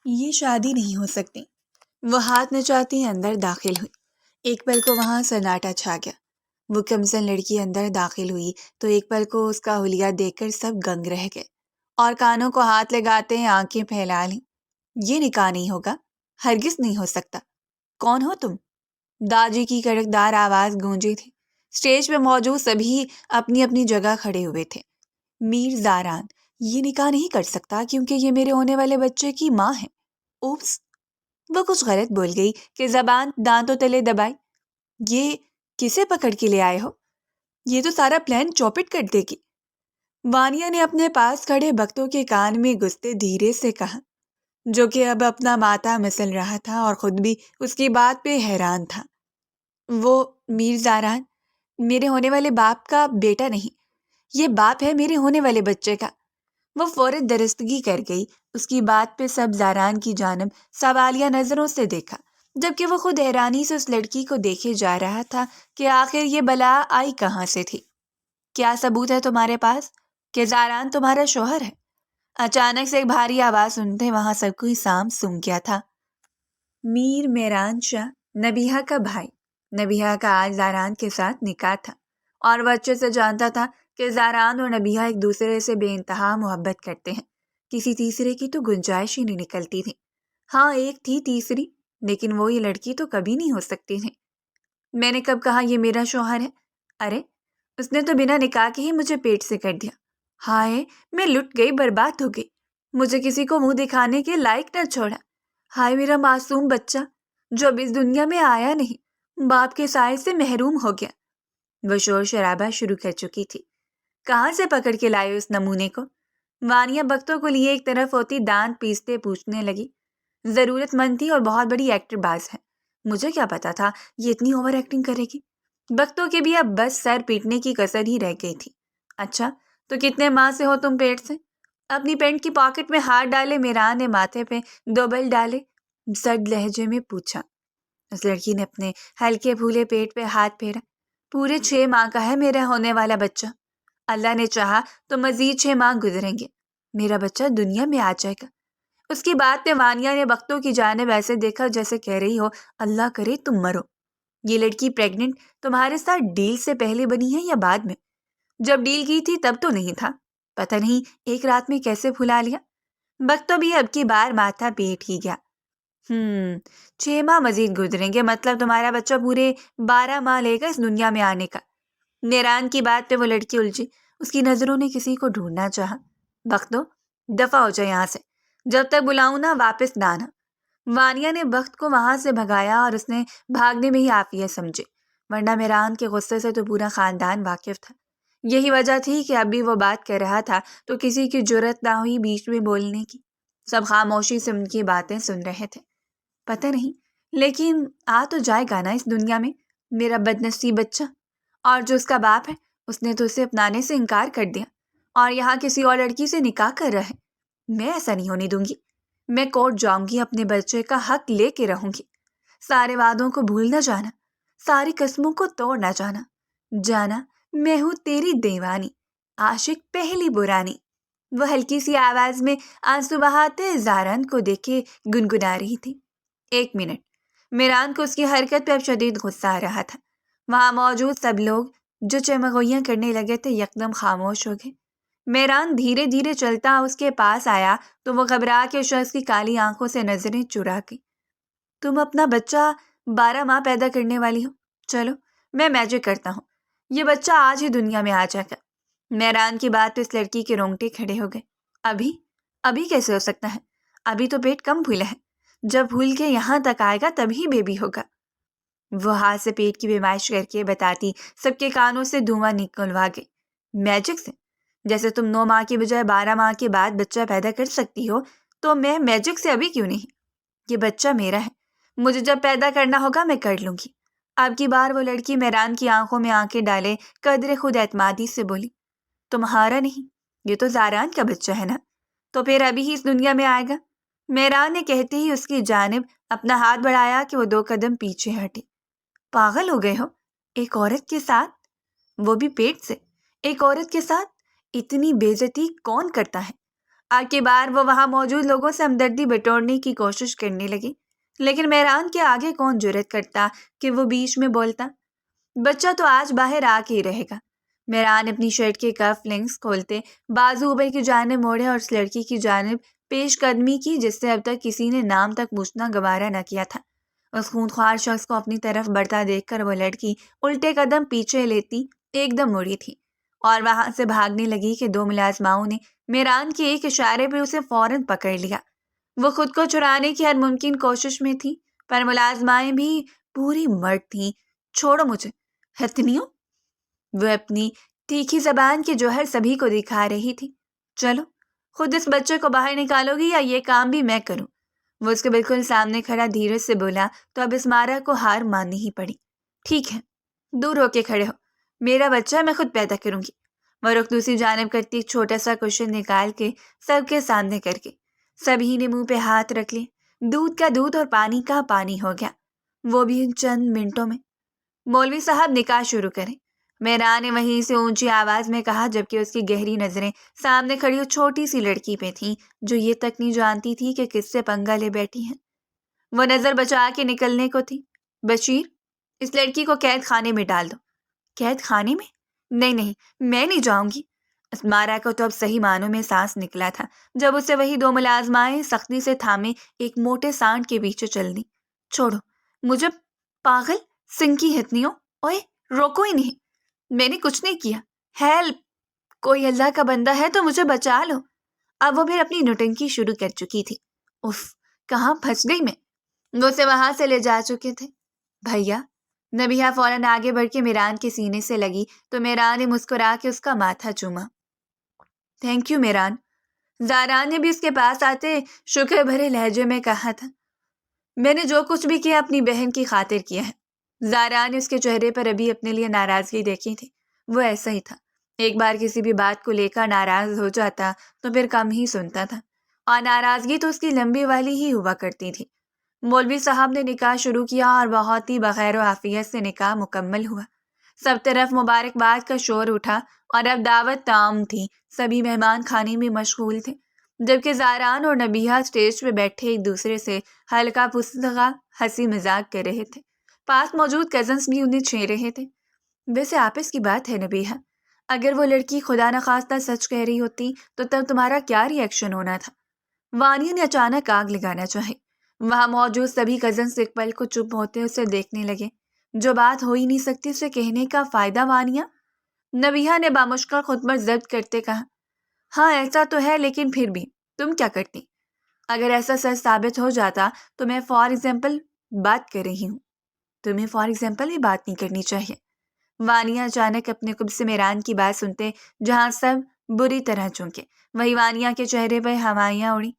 یہ شادی نہیں ہو سکتی۔ وہ ہاتھ نچاتی اندر داخل ہوئی۔ ایک پل کو وہاں سناٹا چھا گیا۔ وہ کمسن لڑکی اندر داخل ہوئی تو ایک پل کو اس کا حلیہ دیکھ کر سب گنگ رہ گئے اور کانوں کو ہاتھ لگاتے آنکھیں پھیلا لیں۔ یہ نکاح نہیں ہوگا، ہرگز نہیں ہو سکتا۔ کون ہو تم؟ داجی کی کڑکدار آواز گونجی تھی۔ اسٹیج پہ موجود سبھی اپنی اپنی جگہ کھڑے ہوئے تھے۔ میر زاران یہ نکاح نہیں کر سکتا کیونکہ یہ میرے ہونے والے بچے کی ماں ہے۔ اوپس، وہ کچھ غلط بول گئی کہ زبان دانتوں تلے دبائی۔ یہ کسے پکڑ کے لے آئے ہو؟ یہ تو سارا پلان چوپٹ کر دے گی۔ وانیا نے اپنے پاس کھڑے بختوں کے کان میں گھستے دھیرے سے کہا، جو کہ اب اپنا ماتھا مسل رہا تھا اور خود بھی اس کی بات پہ حیران تھا۔ وہ میر زاران میرے ہونے والے باپ کا بیٹا نہیں، یہ باپ ہے میرے ہونے والے بچے کا۔ وہ فوراً درستگی کر گئی۔ اس کی بات پہ سب زاران کی جانب سوالیہ نظروں سے دیکھا، جبکہ وہ خود حیرانی سے اس لڑکی کو دیکھے جا رہا تھا کہ آخر یہ بلا آئی کہاں سے تھی۔ کیا ثبوت ہے تمہارے پاس کہ زاران تمہارا شوہر ہے؟ اچانک سے ایک بھاری آواز سنتے وہاں سب کوئی سام سم گیا تھا۔ میر میران شاہ، نبیہہ کا بھائی۔ نبیہہ کا آج زاران کے ساتھ نکاح تھا اور وہ اچھے سے جانتا تھا کہ زاران اور نبیہہ ایک دوسرے سے بے انتہا محبت کرتے ہیں۔ کسی تیسرے کی تو گنجائش ہی نہیں نکلتی تھی۔ ہاں ایک تھی تیسری، لیکن وہ یہ لڑکی تو کبھی نہیں ہو سکتی تھی۔ میں نے کب کہا یہ میرا شوہر ہے؟ ارے اس نے تو بنا نکاح کے ہی مجھے پیٹ سے کر دیا۔ ہائے میں لٹ گئی، برباد ہو گئی، مجھے کسی کو منہ دکھانے کے لائق نہ چھوڑا۔ ہائے میرا معصوم بچہ جو اب اس دنیا میں آیا نہیں، باپ کے سائے سے محروم ہو گیا۔ وہ شور شرابہ شروع کر چکی تھی۔ کہاں سے پکڑ کے لائے اس نمونے کو؟ وانیا بختوں کو لیے ایک طرف ہوتی دانت پیستے پوچھنے لگی۔ ضرورت مند تھی اور بہت بڑی ایکٹر باز ہے، مجھے کیا پتا تھا یہ اتنی اوور ایکٹنگ کرے گی۔ بختوں کے بھی اب بس سر پیٹنے کی کسر ہی رہ گئی تھی۔ اچھا تو کتنے ماہ سے ہو تم پیٹ سے؟ اپنی پینٹ کی پاکٹ میں ہاتھ ڈالے میران نے ماتھے پہ 2 بل ڈالے سرد لہجے میں پوچھا۔ اس لڑکی نے اپنے ہلکے پھولے پیٹ پہ ہاتھ پھیرا۔ پورے 6 ماہ کا ہے میرا ہونے والا بچہ۔ اللہ نے چاہا تو مزید 6 ماہ گزریں گے، میرا بچہ دنیا میں آ جائے گا۔ اس کی بات پہ وانیا نے بختوں کی جانب ایسے دیکھا جیسے کہہ رہی ہو اللہ کرے تم مرو۔ یہ لڑکی پریگننٹ تمہارے ساتھ ڈیل سے پہلے بنی ہے یا بعد میں؟ جب ڈیل کی تھی تب تو نہیں تھا، پتہ نہیں ایک رات میں کیسے پھلا لیا۔ بختوں بھی اب کی بار ماتھا پیٹ ہی گیا۔ 6 ماہ مزید گزریں گے، مطلب تمہارا بچہ پورے 12 ماہ لے گا اس دنیا میں آنے کا۔ میران کی بات پہ وہ لڑکی الجھی۔ اس کی نظروں نے کسی کو ڈھونڈنا چاہا۔ بختوں دفع ہو جائے یہاں سے، جب تک بلاؤں نا واپس نہ آنا۔ وانیا نے بخت کو وہاں سے بھگایا اور اس نے بھاگنے میں ہی عافیت سمجھے، ورنہ میران کے غصے سے تو پورا خاندان واقف تھا۔ یہی وجہ تھی کہ اب بھی وہ بات کر رہا تھا تو کسی کی جرت نہ ہوئی بیچ میں بولنے کی۔ سب خاموشی سے ان کی باتیں سن رہے تھے۔ پتہ نہیں، لیکن آ تو جائے گا نا اس دنیا میں میرا بدنصیب بچہ، اور جو اس کا باپ ہے اس نے تو اسے اپنانے سے انکار کر دیا اور یہاں کسی اور لڑکی سے نکاح کر رہا ہے۔ میں ایسا نہیں ہونے دوں گی، میں کورٹ جاؤں گی، اپنے بچے کا حق لے کے رہوں گی۔ سارے وعدوں کو بھول نہ جانا، ساری قسموں کو توڑ نہ جانا۔ جانا میں ہوں تیری دیوانی، عاشق پہلی برانی۔ وہ ہلکی سی آواز میں آنسو بہاتے زاران کو دیکھے گنگنا رہی تھی۔ 1 منٹ۔ میران کو اس کی حرکت پہ اب شدید غصہ آ رہا تھا۔ وہاں موجود سب لوگ جو چمگوئیاں کرنے لگے تھے یکدم خاموش ہو گئے۔ میران دھیرے دھیرے چلتا اس کے پاس آیا تو وہ گھبرا کے شخص کی کالی آنکھوں سے نظریں چرا گئی۔ تم اپنا بچہ 12 ماہ پیدا کرنے والی ہو؟ چلو میں میجک کرتا ہوں، یہ بچہ آج ہی دنیا میں آ جائے گا۔ میران کی بات پہ اس لڑکی کے رونگٹے کھڑے ہو گئے۔ ابھی کیسے ہو سکتا ہے؟ ابھی تو پیٹ کم پھولا ہے، جب پھول کے یہاں تک آئے گا تبھی بیبی ہوگا۔ وہ ہاتھ سے پیٹ کی پیمائش کر کے بتاتی سب کے کانوں سے دھواں نکلوا گئی۔ میجک سے؟ جیسے تم 9 ماہ کی بجائے 12 ماہ کے بعد بچہ پیدا کر سکتی ہو تو میں میجک سے ابھی کیوں نہیں؟ یہ بچہ میرا ہے، مجھے جب پیدا کرنا ہوگا میں کر لوں گی۔ اب کی بار وہ لڑکی میران کی آنکھوں میں آنکھیں ڈالے قدر خود اعتمادی سے بولی، تمہارا نہیں، یہ تو زاران کا بچہ ہے نا، تو پھر ابھی ہی اس دنیا میں آئے گا۔ میران نے کہتے ہی اس کی جانب اپنا ہاتھ بڑھایا کہ وہ 2 قدم پیچھے ہٹے۔ پاگل ہو گئے ہو؟ ایک عورت کے ساتھ، وہ بھی پیٹ سے، ایک عورت کے ساتھ اتنی بے عزتی کون کرتا ہے؟ آگ کی بار وہ وہاں موجود لوگوں سے ہمدردی بٹورنے کی کوشش کرنے لگی، لیکن میران کے آگے کون جرأت کرتا کہ وہ بیچ میں بولتا؟ بچہ تو آج باہر آ کے ہی رہے گا۔ میران اپنی شرٹ کے کف لنکس کھولتے بازو اوپر کی جانب موڑے اور اس لڑکی کی جانب پیش قدمی کی جس سے اب تک کسی نے نام تک پوچھنا گوارا نہ کیا تھا۔ اس خونخوار شخص کو اپنی طرف بڑھتا دیکھ کر وہ لڑکی الٹے قدم پیچھے لیتی ایک دم مڑی تھی اور وہاں سے بھاگنے لگی کہ دو ملازماؤں نے میران کے ایک اشارے پہ اسے فوراً پکڑ لیا۔ وہ خود کو چھڑانے کی ہر ممکن کوشش میں تھی، پر ملازمائیں بھی پوری مرد تھیں۔ چھوڑو مجھے ہتھنیوں، وہ اپنی تیکھی زبان کی جوہر سبھی کو دکھا رہی تھی۔ چلو خود اس بچے کو باہر نکالو گی یا یہ کام بھی میں کروں؟ وہ اس کے بالکل سامنے کھڑا دھیرج سے بولا تو اب اسمارا کو ہار ماننی ہی پڑی۔ ٹھیک ہے، دور ہو کے کھڑے ہو، میرا بچہ میں خود پیدا کروں گی۔ وہ رخ دوسری جانب کرتی ایک چھوٹا سا کوشچن نکال کے سب کے سامنے کر کے سبھی نے منہ پہ ہاتھ رکھ لیے۔ دودھ کا دودھ اور پانی کا پانی ہو گیا، وہ بھی چند منٹوں میں۔ مولوی صاحب نکاح شروع کریں، میران نے وہیں سے اونچی آواز میں کہا، جبکہ اس کی گہری نظریں سامنے کھڑی اس چھوٹی سی لڑکی پہ تھیں جو یہ تک نہیں جانتی تھی کہ کس سے پنگا لے بیٹھی ہیں۔ وہ نظر بچا کے نکلنے کو تھی۔ بشیر، اس لڑکی کو قید خانے میں ڈال دو۔ قید خانے میں؟ نہیں، میں نہیں جاؤں گی۔ اسمارا کو تو اب صحیح معنوں میں سانس نکلا تھا جب اسے وہی دو ملازمائیں سختی سے تھامے ایک موٹے سانڈ کے پیچھے چل دی۔ چھوڑو مجھے، پاگل سنگ کی ہتنیوں، اوئے روکو ہی نہیں، میں نے کچھ نہیں کیا۔ ہیلپ، کوئی اللہ کا بندہ ہے تو مجھے بچا لو۔ اب وہ پھر اپنی نوٹنکی شروع کر چکی تھی۔ اف، کہاں پھنس گئی میں؟ وہ اسے وہاں سے لے جا چکے تھے۔ بھیا، نبیہا فوراً آگے بڑھ کے میران کے سینے سے لگی تو میران نے مسکرا کے اس کا ماتھا چوما۔ تھینک یو میران، زاران نے بھی اس کے پاس آتے شکر بھرے لہجے میں کہا تھا۔ میں نے جو کچھ بھی کیا اپنی بہن کی خاطر کیا ہے۔ زاران نے اس کے چہرے پر ابھی اپنے لیے ناراضگی دیکھی تھی۔ وہ ایسا ہی تھا، ایک بار کسی بھی بات کو لے کر ناراض ہو جاتا تو پھر کم ہی سنتا تھا، اور ناراضگی تو اس کی لمبی والی ہی ہوا کرتی تھی۔ مولوی صاحب نے نکاح شروع کیا اور بہت ہی بخیر و عافیت سے نکاح مکمل ہوا۔ سب طرف مبارکباد کا شور اٹھا اور اب دعوت تام تھی۔ سبھی مہمان کھانے میں مشغول تھے، جبکہ زاران اور نبیہا اسٹیج پہ بیٹھے ایک دوسرے سے ہلکا پھسلگا ہنسی مذاق کر رہے تھے۔ پاس موجود کزنس بھی انہیں چھین رہے تھے۔ ویسے آپس کی بات ہے نبیہا، اگر وہ لڑکی خدا نخواستہ سچ کہہ رہی ہوتی تو تب تمہارا کیا ری ایکشن ہونا تھا؟ وانیا نے اچانک آگ لگانا چاہی۔ وہاں موجود سبھی کزنس ایک پل کو چپ ہوتے اسے دیکھنے لگے۔ جو بات ہو ہی نہیں سکتی اسے کہنے کا فائدہ وانیا؟ نبیہا نے بامشکل خود پر ضبط کرتے کہا۔ ہاں ایسا تو ہے، لیکن پھر بھی تم کیا کرتی؟ اگر ایسا سچ ثابت ہو جاتا تو میں فار ایگزامپل بات کر رہی ہوں، تمہیں فار ایگزامپل بھی بات نہیں کرنی چاہیے۔ وانیا اچانک اپنے قب سے میران کی بات سنتے جہاں سب بری طرح چونکے، وہی وانیا کے چہرے پر ہوائیاں اڑی۔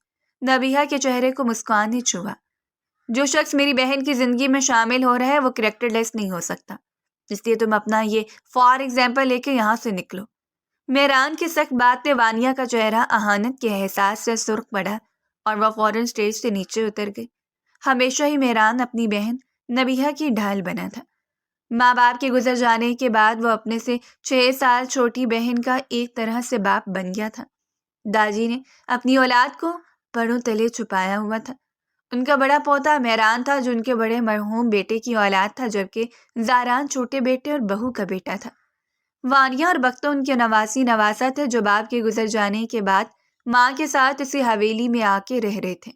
نبیہا کے چہرے کو مسکان نے چھوا۔ جو شخص میری بہن کی زندگی میں شامل ہو رہا ہے وہ کریکٹر لیس نہیں ہو سکتا، اس لیے تم اپنا یہ فار ایگزامپل لے کے یہاں سے نکلو۔ میران کی سخت بات پہ وانیا کا چہرہ اہانت کے احساس سے سرخ پڑا اور وہ فوراً اسٹیج سے نیچے اتر گئی۔ ہمیشہ ہی میران اپنی بہن نبیہا کی ڈھال بنا تھا۔ ماں باپ کے گزر جانے کے بعد وہ اپنے سے 6 سال چھوٹی بہن کا ایک طرح سے باپ بن گیا تھا۔ داجی نے اپنی اولاد کو پروں تلے چھپایا ہوا تھا۔ ان کا بڑا پوتا میران تھا جو ان کے بڑے مرحوم بیٹے کی اولاد تھا، جبکہ زاران چھوٹے بیٹے اور بہو کا بیٹا تھا۔ وانیا اور بختو ان کے نواسی نواسا تھے جو باپ کے گزر جانے کے بعد ماں کے ساتھ اسی حویلی میں آ کے رہ رہے تھے۔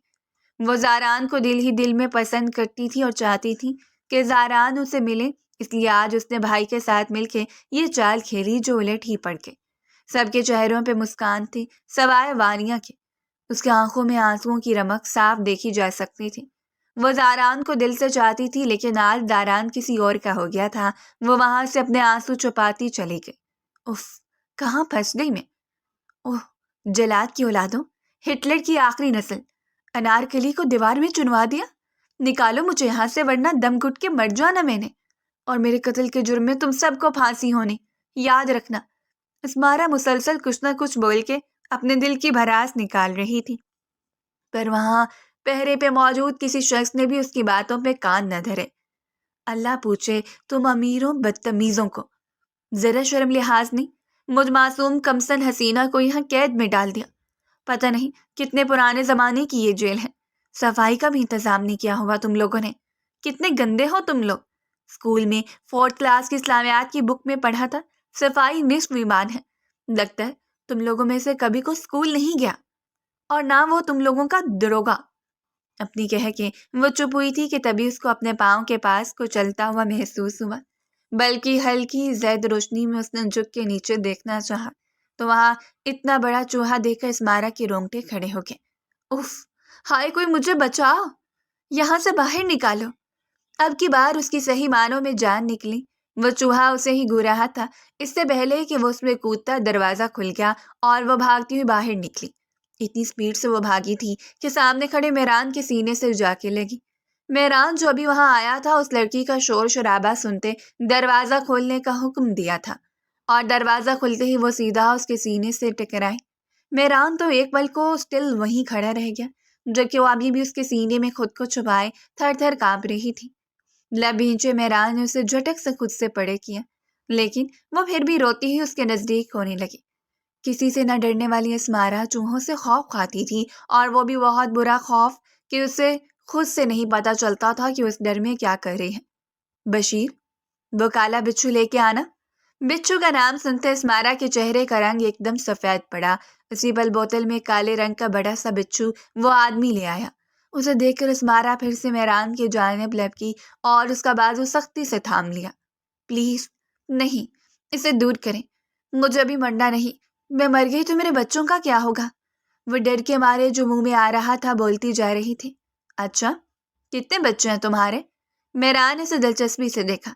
وہ زاران کو دل ہی دل میں پسند کرتی تھی اور چاہتی تھی کہ زاران اسے ملے، اس لیے آج اس نے بھائی کے ساتھ مل کے یہ چال کھیلی جو الٹ ہی پڑ گئی۔ سب کے چہروں پہ مسکان تھی سوائے وانیا کے۔ اس کے آنکھوں میں آنسوؤں کی رمق صاف دیکھی جا سکتی تھی۔ وہ زاران کو دل سے چاہتی تھی، لیکن آج زاران کسی اور کا ہو گیا تھا۔ وہ وہاں سے اپنے آنسو چھپاتی چلی گئی۔ اف، کہاں پھنس گئی میں؟ اوہ، جلاد کی اولادوں، ہٹلر کی آخری نسل، انارکلی کو دیوار میں چنوا دیا۔ نکالو مجھے یہاں سے ورنہ دم گھٹ کے مر جانا میں نے، اور میرے قتل کے جرم میں تم سب کو پھانسی ہونی، یاد رکھنا۔ اسمارا مسلسل کچھ نہ کچھ بول کے اپنے دل کی بھڑاس نکال رہی تھی، پر وہاں پہرے پہ موجود کسی شخص نے بھی اس کی باتوں پہ کان نہ دھرے۔ اللہ پوچھے تم امیروں بدتمیزوں کو، ذرا شرم لحاظ نہیں، مجھ معصوم کمسن حسینہ کو یہاں قید میں ڈال دیا۔ پتہ نہیں کتنے پرانے زمانے کی یہ جیل ہے. صفائی کا بھی انتظام نہیں کیا ہوگا تم لوگوں نے. کتنے گندے ہو تم لوگ. اسکول میں 4th کلاس کی اسلامیات کی بک میں پڑھا تھا صفائی نصف ایمان ہے. لگتا ہے تم لوگوں میں سے کبھی کو اسکول نہیں گیا، اور نہ وہ تم لوگوں کا دروگا. اپنی کہہ کے وہ چپ ہوئی تھی کہ تبھی اس کو اپنے پاؤں کے پاس کو چلتا ہوا محسوس ہوا، بلکہ ہلکی زید روشنی میں اس نے جھک کے نیچے دیکھنا چاہا تو وہاں اتنا بڑا چوہا دیکھ کر اسمارا کے رونگٹے کھڑے ہو گئے. اف، ہائے کوئی مجھے بچاؤ، یہاں سے باہر نکالو. اب کی بار اس کی صحیح معنوں میں جان نکلی. وہ چوہا اسے ہی گھو رہا تھا. اس سے پہلے کہ وہ اس میں کودتا دروازہ کھل گیا اور وہ بھاگتی ہوئی باہر نکلی. اتنی سپیڈ سے وہ بھاگی تھی کہ سامنے کھڑے مہران کے سینے سے جا کے لگی. مہران جو ابھی وہاں آیا تھا اس لڑکی کا شور شرابہ سنتے دروازہ کھولنے کا حکم دیا تھا، اور دروازہ کھلتے ہی وہ سیدھا اس کے سینے سے ٹکرائی. مہران تو ایک پل کو اسٹل وہیں کھڑا رہ گیا، جبکہ وہ ابھی بھی اس کے سینے میں خود کو چھپائے تھر تھر کانپ رہی تھی. لب بھینچے مہران نے اسے جھٹک سے خود سے پڑے کیا، لیکن وہ پھر بھی روتی ہی اس کے نزدیک ہونے لگی. کسی سے نہ ڈرنے والی اسمارا چوہوں سے خوف کھاتی تھی، اور وہ بھی بہت برا خوف کہ اسے خود سے نہیں پتا چلتا تھا کہ اس ڈر میں کیا کر رہی ہے. بشیر، وہ کالا بچھو لے کے آنا. بچھو کا نام سنتے اسمارا کے چہرے کا رنگ ایک دم سفید پڑا. اسی پل بوتل میں کالے رنگ کا بڑا سا بچھو وہ آدمی لے آیا. اسے دیکھ کر اسمارا پھر سے مہران کی جانب لپکی اور اس کا بازو سختی سے تھام لیا. پلیز نہیں، اسے دور کریں، مجھے ابھی مرنا نہیں. میں مر گئی تو میرے بچوں کا کیا ہوگا؟ وہ ڈر کے مارے جو منہ میں آ رہا تھا بولتی جا رہی تھی. اچھا، کتنے بچے ہیں تمہارے؟ مہران اسے دلچسپی سے دیکھا.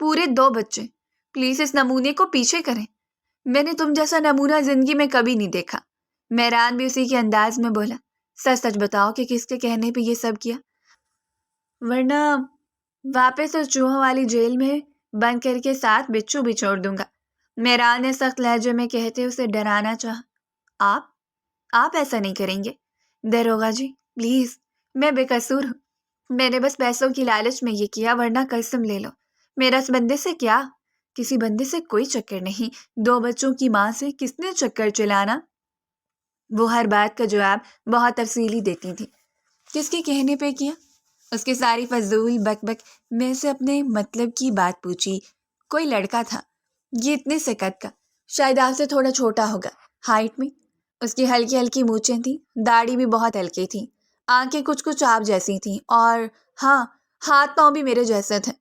پورے 2 بچے. پلیز اس نمونے کو پیچھے کریں، میں نے تم جیسا نمونہ زندگی میں کبھی نہیں دیکھا. مہران بھی اسی کے انداز میں بولا. سچ سچ بتاؤ کہ کس کے کہنے پہ یہ سب کیا، ورنہ واپس اس چوہوں والی جیل میں بند کر کے ساتھ بچھو بھی چھوڑ دوں گا. مہران نے سخت لہجے میں کہتے اسے ڈرانا چاہا. آپ ایسا نہیں کریں گے داروغہ جی، پلیز، میں بے قصور ہوں. میں نے بس پیسوں کی لالچ میں یہ کیا، ورنہ قسم لے لو میرا اس بندے سے کیا، کسی بندے سے کوئی چکر نہیں. 2 بچوں کی ماں سے کس نے چکر چلانا؟ وہ ہر بات کا جواب بہت تفصیلی دیتی تھی. کس کے کہنے پہ کیا؟ اس کی ساری فضول بک بک میں سے اپنے مطلب کی بات پوچھی. کوئی لڑکا تھا، یہ اتنے سے قد کا، شاید آپ سے تھوڑا چھوٹا ہوگا ہائٹ میں. اس کی ہلکی ہلکی مونچھیں تھیں، داڑھی بھی بہت ہلکی تھی، آنکھیں کچھ کچھ آپ جیسی تھیں، اور ہاں، ہاتھ پاؤں بھی میرے جیسے تھے.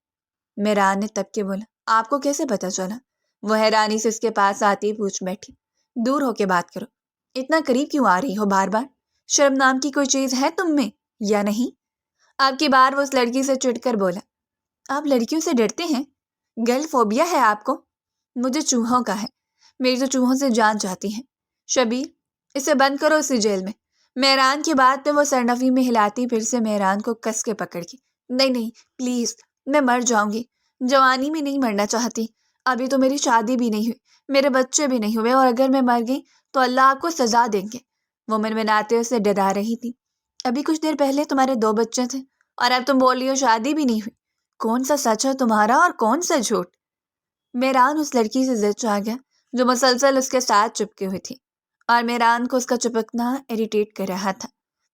مہران نے تب کے بولا. آپ کو کیسے پتا چلا؟ وہ حیرانی سے اس کے پاس آتی پوچھ بیٹھی. دور ہو کے بات کرو، اتنا قریب کیوں آ رہی ہو بار بار؟ شرم نام کی کوئی چیز ہے تم میں یا نہیں؟ اب کی بار وہ اس لڑکی سے چڑھ کر بولا. آپ لڑکیوں سے ڈرتے ہیں؟ گرل فوبیا ہے آپ کو؟ مجھے چوہوں کا ہے، میری تو چوہوں سے جان جاتی ہے. شبیر، اسے بند کرو اسی جیل میں. مہران کی بات پہ وہ سرنفی میں ہلاتی پھر سے مہران کو کس کے پکڑ کی. نہیں پلیز، میں مر جاؤں گی. جوانی میں نہیں مرنا چاہتی، ابھی تو میری شادی بھی نہیں ہوئی، میرے بچے بھی نہیں ہوئے، اور اگر میں مر گئی تو اللہ آپ کو سزا دیں گے. وہ منمناتے اسے ڈرا رہی تھی. ابھی کچھ دیر پہلے تمہارے 2 بچے تھے، اور اب تم بول رہی ہو شادی بھی نہیں ہوئی. کون سا سچ ہے تمہارا اور کون سا جھوٹ؟ مہران اس لڑکی سے ضد آ گیا جو مسلسل اس کے ساتھ چپکی ہوئی تھی، اور مہران کو اس کا چپکنا اریٹیٹ کر رہا تھا.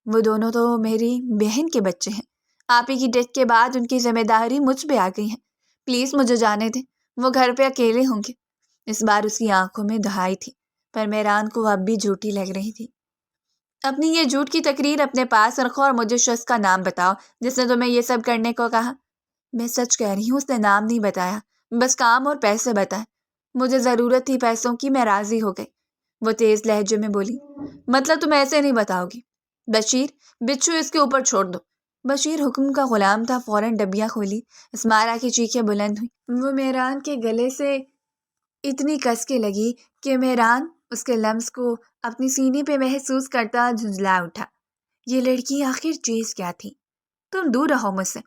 وہ دونوں تو میری بہن کے بچے ہیں. آپ ہی کی ڈیتھ کے بعد ان کی ذمہ داری مجھ پہ آ گئی ہے. پلیز مجھے جانے دیں، وہ گھر پہ اکیلے ہوں گے. اس بار اس کی آنکھوں میں دہائی تھی، پر مہران کو وہ اب بھی جھوٹی لگ رہی تھی. اپنی یہ جھوٹ کی تقریر اپنے پاس رکھو اور مجھے شخص کا نام بتاؤ جس نے تمہیں یہ سب کرنے کو کہا. میں سچ کہہ رہی ہوں، اس نے نام نہیں بتایا، بس کام اور پیسے بتائے. مجھے ضرورت تھی پیسوں کی، میں راضی ہو گئی. وہ تیز لہجے میں بولی. مطلب تم ایسے نہیں بتاؤ گی؟ بشیر، بچھو اس کے اوپر چھوڑ دو. بشیر حکم کا غلام تھا، فوراً ڈبیاں کھولی. اسمارا کی چیخیں بلند ہوئی. وہ مہران کے گلے سے اتنی کس کے لگی کہ مہران اس کے لمس کو اپنی سینے پہ محسوس کرتا جھنجھلا اٹھا. یہ لڑکی آخر چیز کیا تھی؟ تم دور رہو مجھ سے.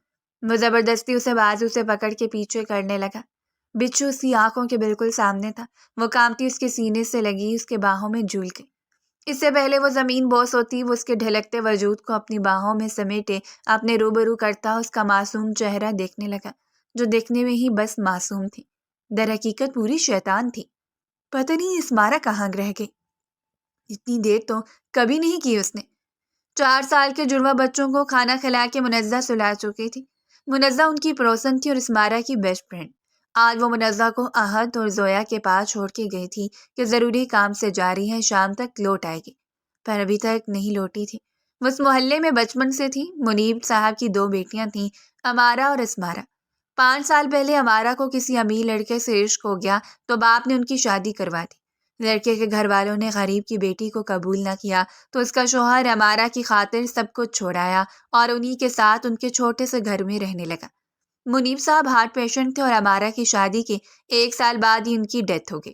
وہ زبردستی اسے بازو سے پکڑ کے پیچھے کرنے لگا. بچھو اس کی آنکھوں کے بالکل سامنے تھا. وہ کانپتی اس کے سینے سے لگی اس کے باہوں میں جھول گئی. اس سے پہلے وہ زمین بوس ہوتی، وہ اس کے ڈھلکتے وجود کو اپنی باہوں میں سمیٹے اپنے روبرو کرتا اس کا معصوم چہرہ دیکھنے لگا، جو دیکھنے میں ہی بس معصوم تھی، در حقیقت پوری شیطان تھی. پتہ نہیں اسمارا کہاں رہ گئی. اتنی دیر تو کبھی نہیں کی اس نے۔ 4 سال کے جڑواں بچوں کو کھانا کھلا کے منزہ سلا چکی تھی۔ منزہ ان کی پڑوسن تھی اور اسمارا کی بیسٹ فرینڈ۔ آج وہ منزہ کو احد اور زویا کے پاس چھوڑ کے گئی تھی کہ ضروری کام سے جا رہی ہے، شام تک لوٹ آئے گی، پر ابھی تک نہیں لوٹی تھی۔ وہ اس محلے میں بچپن سے تھی۔ منیب صاحب کی 2 بیٹیاں تھیں، امارا اور اسمارا۔ 5 سال پہلے امارا کو کسی امیر لڑکے سے عشق ہو گیا تو باپ نے ان کی شادی کروا دی۔ لڑکے کے گھر والوں نے غریب کی بیٹی کو قبول نہ کیا تو اس کا شوہر امارا کی خاطر سب کچھ چھوڑایا اور انہی کے ساتھ ان کے چھوٹے سے گھر میں رہنے لگا۔ منیب صاحب ہارٹ پیشنٹ تھے اور امارا کی شادی کے 1 سال بعد ہی ان کی ڈیتھ ہو گئی۔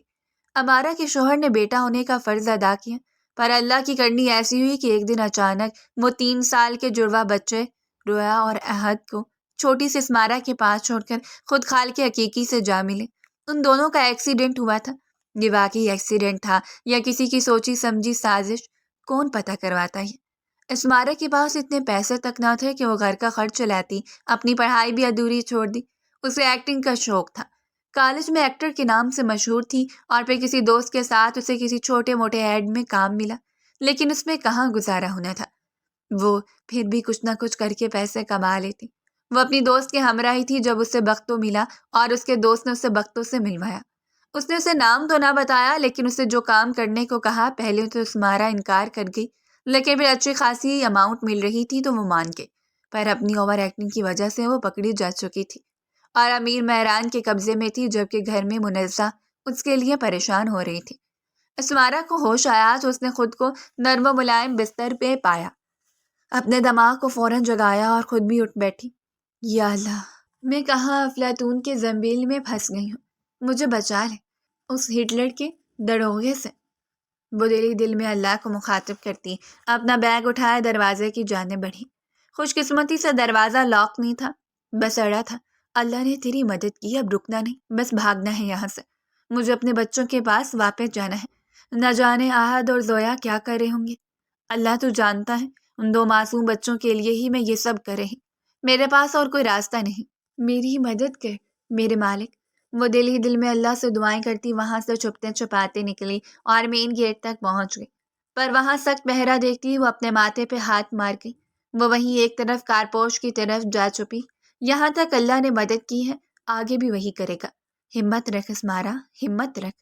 امارا کے شوہر نے بیٹا ہونے کا فرض ادا کیا، پر اللہ کی کرنی ایسی ہوئی کہ ایک دن اچانک وہ 3 سال کے جڑواں بچے رویا اور احد کو چھوٹی سی اسمارا کے پاس چھوڑ کر خود خال کے حقیقی سے جا ملے۔ ان دونوں کا ایکسیڈنٹ ہوا تھا۔ یہ واقعی ایکسیڈنٹ تھا یا کسی کی سوچی سمجھی سازش، کون پتہ کرواتا ہے۔ اسمارا کے پاس اتنے پیسے تک نہ تھے کہ وہ گھر کا خرچ چلاتی، اپنی پڑھائی بھی ادھوری چھوڑ دی۔ اسے ایکٹنگ کا شوق تھا، کالج میں ایکٹر کے نام سے مشہور تھی اور پھر کسی دوست کے ساتھ اسے کسی چھوٹے موٹے ایڈ میں کام ملا، لیکن اس میں کہاں گزارا ہونا تھا۔ وہ پھر بھی کچھ نہ کچھ کر کے پیسے کما لیتی۔ وہ اپنی دوست کے ہمراہ ہی تھی جب اسے بختوں ملا اور اس کے دوست نے اسے بختوں سے ملوایا۔ اس نے اسے نام تو نہ بتایا، لیکن اسے جو کام کرنے کو کہا پہلے تو اسمارا انکار کر گئی، لیکن پھر اچھی خاصی اماؤنٹ مل رہی تھی تو وہ مان گئی، پر اپنی اوور ایکٹنگ کی وجہ سے وہ پکڑی جا چکی تھی اور امیر مہران کے قبضے میں تھی، جبکہ گھر میں منزہ اس کے لیے پریشان ہو رہی تھی۔ اسمارا کو ہوش آیا تو اس نے خود کو نرم و ملائم بستر پہ پایا، اپنے دماغ کو فوراً جگایا اور خود بھی اٹھ بیٹھی۔ یا اللہ، میں کہاں افلاطون کے زنبیل میں پھنس گئی ہوں، مجھے بچا لے اس ہٹلر کے دروغے سے۔ وہ دل میں اللہ کو مخاطب کرتی اپنا بیگ اٹھائے دروازے کی جانب بڑھی۔ خوش قسمتی سے دروازہ لاک نہیں تھا، بس اڑا تھا۔ اللہ نے تیری مدد کی، اب رکنا نہیں، بس بھاگنا ہے یہاں سے۔ مجھے اپنے بچوں کے پاس واپس جانا ہے۔ نہ جانے احد اور زویا کیا کر رہے ہوں گے۔ اللہ تو جانتا ہے، ان 2 معصوم بچوں کے لیے ہی میں یہ سب کر رہی۔ میرے پاس اور کوئی راستہ نہیں، میری ہی مدد کر میرے مالک۔ وہ دل میں اللہ سے دعائیں کرتی وہاں سے چھپتے چھپاتے نکلی اور مین گیٹ تک پہنچ گئی، پر وہاں سخت پہرا دیکھتی وہ اپنے ماتھے پہ ہاتھ مار گئی۔ وہ وہیں ایک طرف کارپوش کی طرف جا چھپی۔ یہاں تک اللہ نے مدد کی ہے، آگے بھی وہی کرے گا۔ ہمت رکھ اسمارا، ہمت رکھ۔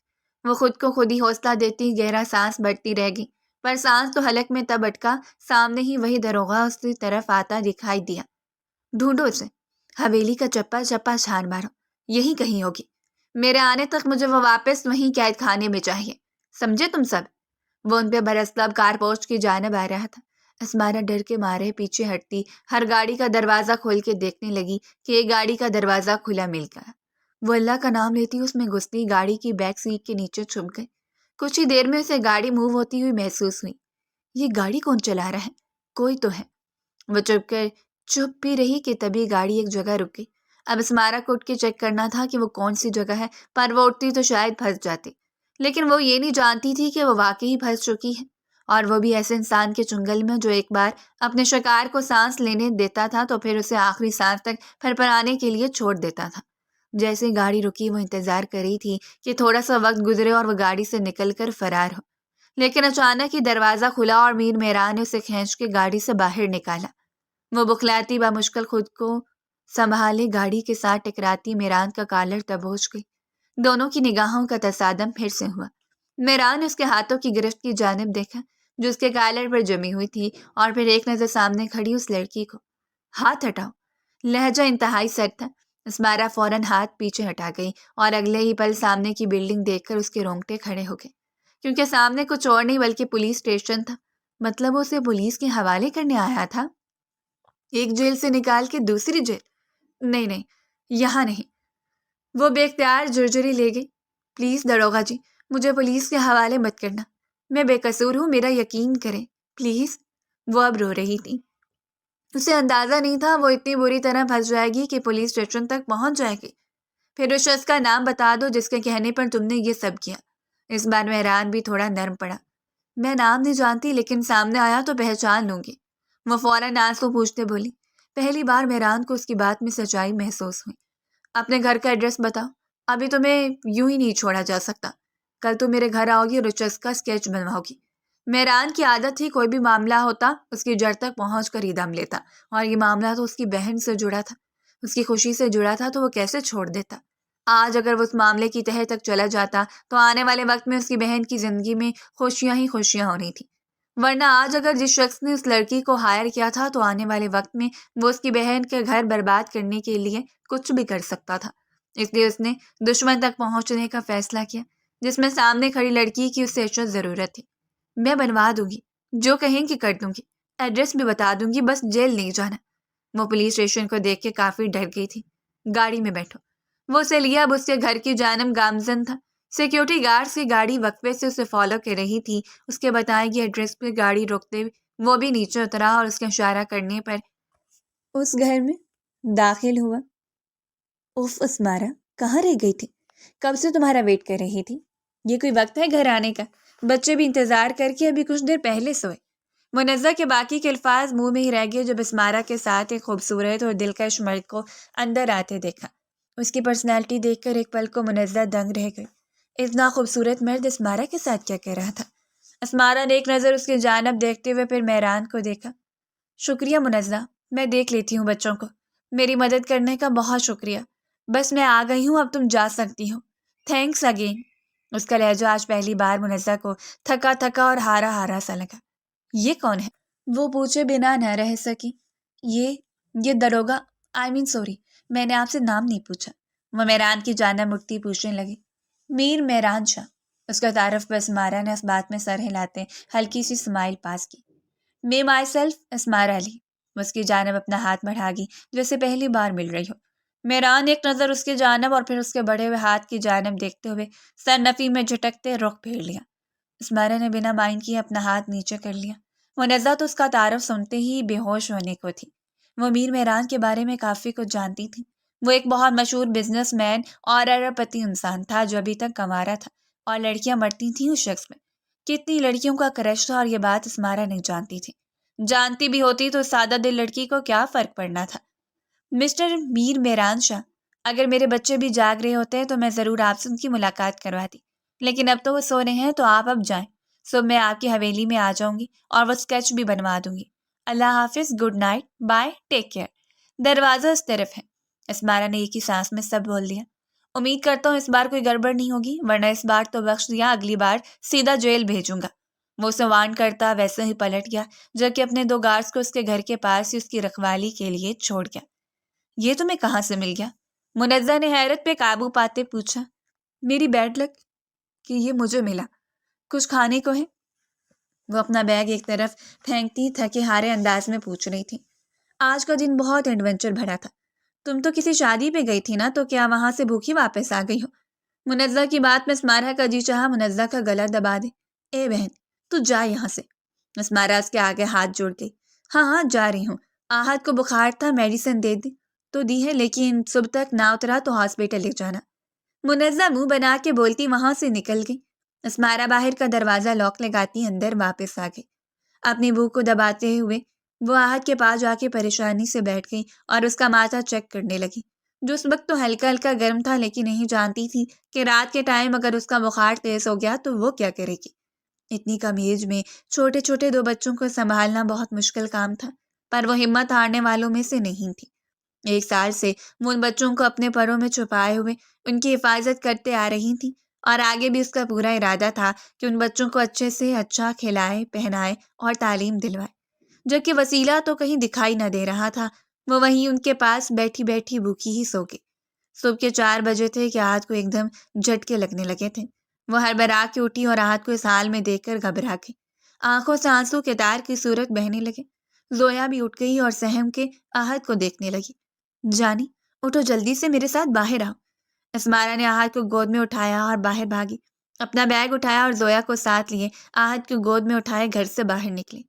وہ خود کو خود ہی حوصلہ دیتی گہرا سانس بھرتی رہ گئی، پر سانس تو حلق میں تب اٹکا، سامنے ہی وہی دروغہ اس کی طرف آتا دکھائی دیا۔ ڈھونڈو اسے، حویلی کا چپا چپا چھان مارو، یہی کہیں ہوگی۔ میرے آنے تک مجھے وہ واپس وہیں قید خانے میں چاہیے، سمجھے تم سب؟ وہ ان پہ برسلب کارپوش کی جانب آ رہا تھا۔ اسمارا ڈر کے مارے پیچھے ہٹتی ہر گاڑی کا دروازہ کھول کے دیکھنے لگی کہ ایک گاڑی کا دروازہ کھلا مل گیا۔ وہ اللہ کا نام لیتی اس میں گھستی، گاڑی کی بیک سیٹ کے نیچے چھپ گئی۔ کچھ ہی دیر میں اسے گاڑی موو ہوتی ہوئی محسوس ہوئی۔ یہ گاڑی کون چلا رہا ہے؟ کوئی تو ہے۔ وہ چپ بھی رہی کہ تبھی گاڑی ایک جگہ رک گئی۔ اب اسمارا کو اٹھ کے چیک کرنا تھا کہ وہ کون سی جگہ ہے، پر وہ اٹھتی تو شاید پھنس جاتی، لیکن وہ یہ نہیں جانتی تھی کہ وہ واقعی پھنس چکی ہے، اور وہ بھی ایسے انسان کے چنگل میں جو ایک بار اپنے شکار کو سانس لینے دیتا تھا تو پھر اسے آخری سانس تک پھرپھرانے کے لیے چھوڑ دیتا تھا۔ جیسے گاڑی رکی وہ انتظار کر رہی تھی کہ تھوڑا سا وقت گزرے اور وہ گاڑی سے نکل کر فرار ہو، لیکن اچانک ہی دروازہ کھلا اور میر میران نے اسے کھینچ کے گاڑی سے باہر نکالا۔ وہ بخلاتی بمشکل خود کو سنبھالے گاڑی کے ساتھ ٹکراتی میران کا کالر دبوچ گئی۔ دونوں کی نگاہوں کا تصادم پھر سے ہوا۔ میران نے اس کے ہاتھوں کی گرفت کی جانب دیکھا جو اس کے کالر پر جمی ہوئی تھی، اور پھر ایک نظر سامنے کھڑی اس لڑکی کو۔ ہاتھ ہٹاؤ، لہجہ انتہائی سخت تھا۔ اسمارا فوراً ہاتھ پیچھے ہٹا گئی اور اگلے ہی پل سامنے کی بلڈنگ دیکھ کر اس کے رونگٹے کھڑے ہو گئے، کیونکہ سامنے کچھ اور نہیں بلکہ پولیس اسٹیشن تھا۔ مطلب وہ اسے پولیس کے حوالے کرنے آیا تھا، ایک جیل سے نکال کے دوسری جیل؟ نہیں، یہاں نہیں۔ وہ بے اختیار جرجری لے گئی۔ پلیز دروغہ جی، مجھے پولیس کے حوالے مت کرنا، میں بے قصور ہوں، میرا یقین کریں پلیز۔ وہ اب رو رہی تھی۔ اسے اندازہ نہیں تھا وہ اتنی بری طرح پھنس جائے گی کہ پولیس اسٹیشن تک پہنچ جائے گی۔ پھر اس شخص کا نام بتا دو جس کے کہنے پر تم نے یہ سب کیا۔ اس بار مہران بھی تھوڑا نرم پڑا۔ میں نام نہیں جانتی، لیکن سامنے آیا تو پہچان لوں گی۔ وہ فوراً آنسو پوچھتے بولی۔ پہلی بار مہران کو اس کی بات میں سچائی محسوس ہوئی۔ اپنے گھر کا ایڈریس بتاؤ، ابھی تمہیں یوں ہی نہیں چھوڑا جا سکتا۔ کل تم میرے گھر آؤ گی اور اس شخص کا اسکیچ بنواؤ گی۔ مہران کی عادت تھی کوئی بھی معاملہ ہوتا اس کی جڑ تک پہنچ کر ہی دم لیتا، اور یہ معاملہ تو اس کی بہن سے جڑا تھا، اس کی خوشی سے جڑا تھا، تو وہ کیسے چھوڑ دیتا؟ آج اگر وہ اس معاملے کی تہہ تک چلا جاتا تو آنے والے وقت میں اس کی بہن کی زندگی میں خوشیاں ہی خوشیاں ہونی تھی، ورنہ آج اگر جس شخص نے اس لڑکی کو ہائر کیا تھا تو آنے والے وقت میں وہ اس کی بہن کے گھر برباد کرنے کے لیے کچھ بھی کر سکتا تھا۔ اس لیے اس نے دشمن تک پہنچنے کا فیصلہ کیا، جس میں سامنے کھڑی لڑکی کی اسے اشد ضرورت تھی۔ میں بنوا دوں گی، جو کہیں گی کر دوں گی، ایڈریس بھی بتا دوں گی، بس جیل نہیں جانا۔ وہ پولیس اسٹیشن کو دیکھ کے کافی ڈر گئی تھی۔ گاڑی میں بیٹھو، وہ اسے لیا، اب اس کے گھر کی جانب گامزن تھا۔ سیکیورٹی گارڈز کی گاڑی وقفے سے اسے فالو کر رہی تھی۔ اس کے بتائے گئے ایڈریس پہ گاڑی روکتے وہ بھی نیچے اترا اور اس کے اشارہ کرنے پر اس گھر میں داخل ہوا۔ اف اسمارا، کہاں رہ گئی تھی؟ کب سے تمہارا ویٹ کر رہی تھی۔ یہ کوئی وقت ہے گھر آنے کا؟ بچے بھی انتظار کر کے ابھی کچھ دیر پہلے سوئے۔ منزہ کے باقی کے الفاظ منہ میں ہی رہ گئے جب اسمارا کے ساتھ ایک خوبصورت اور دلکش مرد کو اندر آتے دیکھا۔ اس کی پرسنالٹی دیکھ کر ایک پل کو منزہ دنگ رہ گئی۔ اتنا خوبصورت مرد اسمارا کے ساتھ کیا کر رہا تھا؟ اسمارا نے ایک نظر اس کی جانب دیکھتے ہوئے پھر مہران کو دیکھا۔ شکریہ منزہ، میں دیکھ لیتی ہوں بچوں کو، میری مدد کرنے کا بہت شکریہ، بس میں آ گئی ہوں، اب تم جا سکتی ہو۔ Thanks again. اس کا لہجہ آج پہلی بار منزہ کو تھکا تھکا اور ہارا ہارا سا لگا۔ یہ کون ہے؟ وہ پوچھے بنا نہ رہ سکی۔ یہ دروگا، سوری، میں نے آپ سے نام نہیں پوچھا۔ وہ مہران کی جانب مڑتی پوچھنے لگی۔ میر مہران شاہ۔ اس کا تعارف پر اسمارا نے اس بات میں سر ہلاتے ہلکی سی اسمائل پاس کی۔ میں مائی سیلف اسمارا علی۔ اس کی جانب اپنا ہاتھ بڑھا گئی جیسے پہلی بار مل رہی ہو۔ مہران ایک نظر اس کی جانب اور پھر اس کے بڑھے ہوئے ہاتھ کی جانب دیکھتے ہوئے سر نفی میں جھٹکتے رخ پھیر لیا۔ اسمارا نے بنا مائنڈ کیے اپنا ہاتھ نیچے کر لیا۔ منزہ تو اس کا تعارف سنتے ہی بے ہوش ہونے کو تھی۔ وہ میر مہران کے بارے میں کافی کچھ جانتی تھی۔ وہ ایک بہت مشہور بزنس مین اور ارب پتی انسان تھا جو ابھی تک کنوارا تھا، اور لڑکیاں مرتی تھیں اس شخص میں۔ کتنی لڑکیوں کا کرش تھا اور یہ بات اسمارا نہیں جانتی تھی۔ جانتی بھی ہوتی تو سادہ دل لڑکی کو کیا فرق پڑنا تھا۔ مسٹر میر مہران شاہ، اگر میرے بچے بھی جاگ رہے ہوتے تو میں ضرور آپ سے ان کی ملاقات کرواتی، لیکن اب تو وہ سو رہے ہیں تو آپ اب جائیں۔ صبح میں آپ کی حویلی میں آ جاؤں گی اور وہ اسکیچ بھی بنوا دوں گی۔ اللہ حافظ، good night, bye, take care. دروازہ اس طرف ہے۔ اسمارا نے ایک ہی سانس میں سب بول دیا۔ امید کرتا ہوں اس بار کوئی گڑبڑ نہیں ہوگی، ورنہ اس بار تو بخش دیا، اگلی بار سیدھا جیل بھیجوں گا۔ وہ اسے وارن کرتا ویسے ہی پلٹ گیا جبکہ اپنے 2 گارڈز کو اس کے گھر کے پاس ہی اس کی رکھوالی کے لیے چھوڑ گیا۔ یہ تمہیں کہاں سے مل گیا؟ منزہ نے حیرت پہ قابو پاتے پوچھا۔ میری بیڈ لک کہ یہ مجھے ملا۔ کچھ کھانے کو ہے؟ وہ اپنا بیگ ایک طرف پھینکتی تھکے ہارے انداز میں پوچھ رہی تھی۔ آج کا دن بہت ایڈونچر بھرا تھا۔ تم تو کسی شادی پہ گئی تھی نا، تو کیا وہاں سے بھوکی واپس آ گئی ہو؟ منزہ کی بات میں اسمارا کا جی چاہا منزہ کا گلا دبا دے۔ اے بہن، تو جا یہاں سے۔ اسمارا اس کے آگے ہاتھ جوڑ گئی۔ ہاں جا رہی ہوں۔ آہد کو بخار تھا، میڈیسن دے دی تو دی ہے، لیکن صبح تک نہ اترا تو ہاسپٹل لے جانا۔ منزہ منہ بنا کے بولتی وہاں سے نکل گئی۔ اسمارا باہر کا دروازہ لاک لگاتی اندر واپس آ گئی۔ اپنی بھوک کو دباتے ہوئے وہ آہد کے پاس جا کے پریشانی سے بیٹھ گئی اور اس کا ماتھا چیک کرنے لگی، جو اس وقت تو ہلکا ہلکا گرم تھا، لیکن نہیں جانتی تھی کہ رات کے ٹائم اگر اس کا بخار تیز ہو گیا تو وہ کیا کرے گی۔ اتنی کم ایج میں چھوٹے چھوٹے 2 بچوں کو سنبھالنا بہت مشکل کام تھا، پر وہ ہمت ہارنے والوں میں سے نہیں تھی۔ 1 سال سے وہ ان بچوں کو اپنے پروں میں چھپائے ہوئے ان کی حفاظت کرتے آ رہی تھی، اور آگے بھی اس کا پورا ارادہ تھا کہ ان بچوں کو اچھے سے اچھا کھلائے، پہنائے اور تعلیم دلوائے۔ جبکہ وسیلہ تو کہیں دکھائی نہ دے رہا تھا، وہ وہیں ان کے پاس بیٹھی بیٹھی بھوکی ہی سو گئی۔ صبح کے 4 بجے تھے کہ آہد کو ایک دم جھٹکے لگنے لگے تھے۔ وہ ہڑبڑا کے اٹھی اور آہد کو اس حال میں دیکھ کر گھبرا گئی۔ آنکھوں سے آنسو کے تار کی صورت بہنے لگے۔ زویا بھی اٹھ گئی اور سہم کے آہد کو دیکھنے لگی۔ جانی، اٹھو جلدی سے، میرے ساتھ باہر آؤ۔ اسمارا نے آہد کو گود میں اٹھایا اور باہر بھاگی۔ اپنا بیگ اٹھایا اور زویا کو ساتھ لیے آہد کو گود میں اٹھائے گھر سے باہر نکلی۔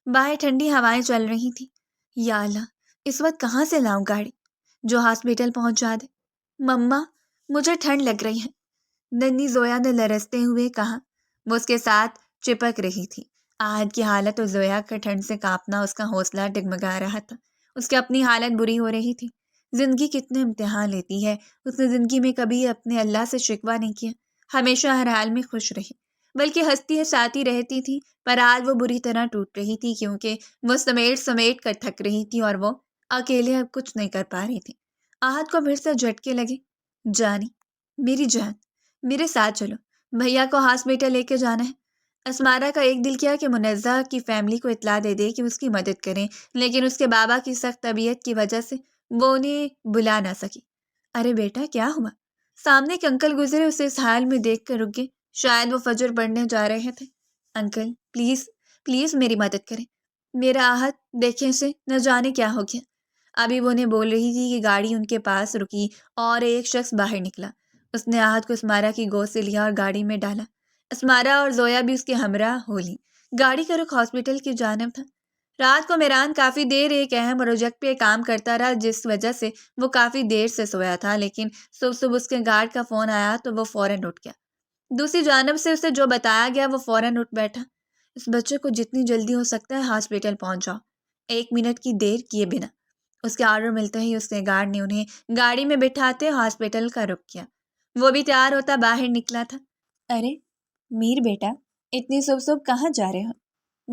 باہر ٹھنڈی ہوائیں چل رہی تھی۔ یا اللہ، اس وقت کہاں سے لاؤں گاڑی جو ہاسپٹل پہنچا دے؟ مما، مجھے ٹھنڈ لگ رہی ہے، ننھی زویا نے لرزتے ہوئے کہا۔ وہ اس کے ساتھ چپک رہی تھی۔ آہد کی حالت اور زویا کا ٹھنڈ سے کانپنا اس کا حوصلہ ڈگمگا رہا تھا۔ اس کی اپنی حالت بری ہو رہی تھی۔ زندگی کتنے امتحان لیتی ہے۔ اس نے زندگی میں کبھی اپنے اللہ سے شکوہ نہیں کیا، ہمیشہ ہر حال میں خوش رہی۔ بلکہ ہنستی ہنساتی رہتی تھی، پر آج وہ بری طرح ٹوٹ رہی تھی کیونکہ وہ سمیٹ سمیٹ کر تھک رہی تھی اور وہ اکیلے اب کچھ نہیں کر پا رہی تھی۔ آہت کو پھر سے جھٹکے لگے۔ جانی، میری جان، میرے ساتھ چلو، بھیا کو ہاسپٹل لے کے جانا ہے۔ اسمارا کا ایک دل کیا کہ منزہ کی فیملی کو اطلاع دے دے کہ اس کی مدد کریں، لیکن اس کے بابا کی سخت طبیعت کی وجہ سے وہ انہیں بلا نہ سکی۔ ارے بیٹا، کیا ہوا؟ سامنے ایک انکل گزرے، اسے اس حال میں دیکھ کر رک گئے۔ شاید وہ فجر پڑھنے جا رہے تھے۔ انکل، پلیز پلیز میری مدد کریں، میرا آہت دیکھیں اسے، نہ جانے کیا ہو گیا۔ ابھی وہ انہیں بول رہی تھی کہ گاڑی ان کے پاس رکی اور ایک شخص باہر نکلا۔ اس نے آہت کو اسمارا کی گود سے لیا اور گاڑی میں ڈالا۔ اسمارا اور زویا بھی اس کے ہمراہ ہو لی۔ گاڑی کا رخ ہاسپٹل کی جانب تھا۔ رات کو میران کافی دیر ایک اہم پروجیکٹ پہ کام کرتا رہا، جس وجہ سے وہ کافی دیر سے سویا تھا، لیکن صبح اس کے گارڈ کا فون آیا تو وہ فوراً اٹھ گیا۔ دوسری جانب سے اسے جو بتایا گیا وہ فوراً اٹھ بیٹھا۔ اس بچے کو جتنی جلدی ہو سکتا ہے ہاسپٹل پہنچاؤ، 1 منٹ کی دیر کیے بنا۔ اس کے آرڈر ملتے ہی اس کے گارڈ نے انہیں گاڑی میں بٹھاتے ہاسپٹل کا رخ کیا۔ وہ بھی تیار ہوتا باہر نکلا تھا۔ ارے میر بیٹا، اتنی صبح کہاں جا رہے ہو؟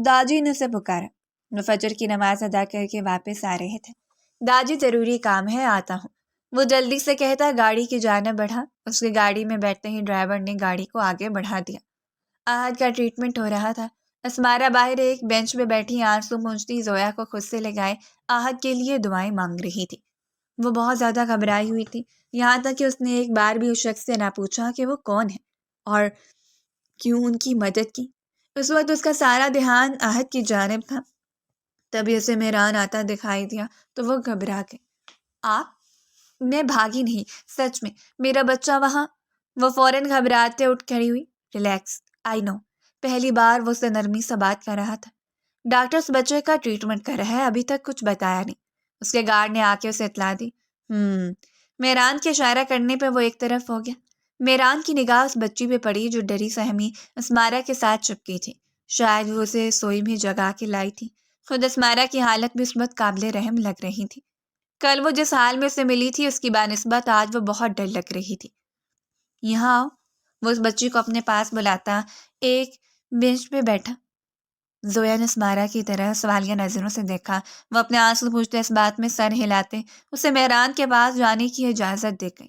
داجی نے اسے پکارا۔ وہ فجر کی نماز ادا کر کے واپس آ رہے تھے۔ داجی، ضروری کام ہے، آتا ہوں، وہ جلدی سے کہتا گاڑی کی جانب بڑھا۔ اس کی گاڑی میں بیٹھتے ہی ڈرائیور نے گاڑی کو آگے بڑھا دیا۔ آہت کا ٹریٹمنٹ ہو رہا تھا۔ اسمارا باہر ایک بینچ پہ بیٹھی آنسو پونچھتی زویا کو خود سے لگائے آہت کے لیے دعائیں مانگ رہی تھی۔ وہ بہت زیادہ گھبرائی ہوئی تھی، یہاں تک کہ اس نے ایک بار بھی اس شخص سے نہ پوچھا کہ وہ کون ہے اور کیوں ان کی مدد کی۔ اس وقت اس کا سارا دھیان آہت کی جانب تھا۔ تبھی اسے میران آتا دکھائی دیا تو وہ گھبرا گئی۔ آپ؟ میں بھاگی نہیں، سچ میں، میرا بچہ وہاں۔ وہ فوراً گھبراتے اٹھ کھڑی ہوئی۔ ریلیکس، آئی نو۔ پہلی بار وہ اسے نرمی سے بات کر رہا تھا۔ ڈاکٹر اس بچے کا ٹریٹمنٹ کر رہا ہے، ابھی تک کچھ بتایا نہیں۔ اس کے گارڈ نے آ کے اسے اطلاع دی۔ میران کے اشارہ کرنے پہ وہ ایک طرف ہو گیا۔ میران کی نگاہ اس بچی پہ پڑی جو ڈری سہمی اسمارا کے ساتھ چپکی تھی۔ شاید وہ اسے سوئی میں جگا کے لائی تھی۔ خود اسمارا کی حالت بھی اس وقت قابل رحم لگ رہی تھی۔ کل وہ جس حال میں اسے ملی تھی اس کی بانسبت آج وہ بہت ڈر لگ رہی تھی۔ یہاں آؤ، وہ اس بچی کو اپنے پاس بلاتا ایک بینچ پہ بیٹھا۔ زویا نے اسمارا کی طرح سوالیہ نظروں سے دیکھا۔ وہ اپنے آنسو پوچھتے اس بات میں سر ہلاتے اسے میران کے پاس جانے کی اجازت دے گئی۔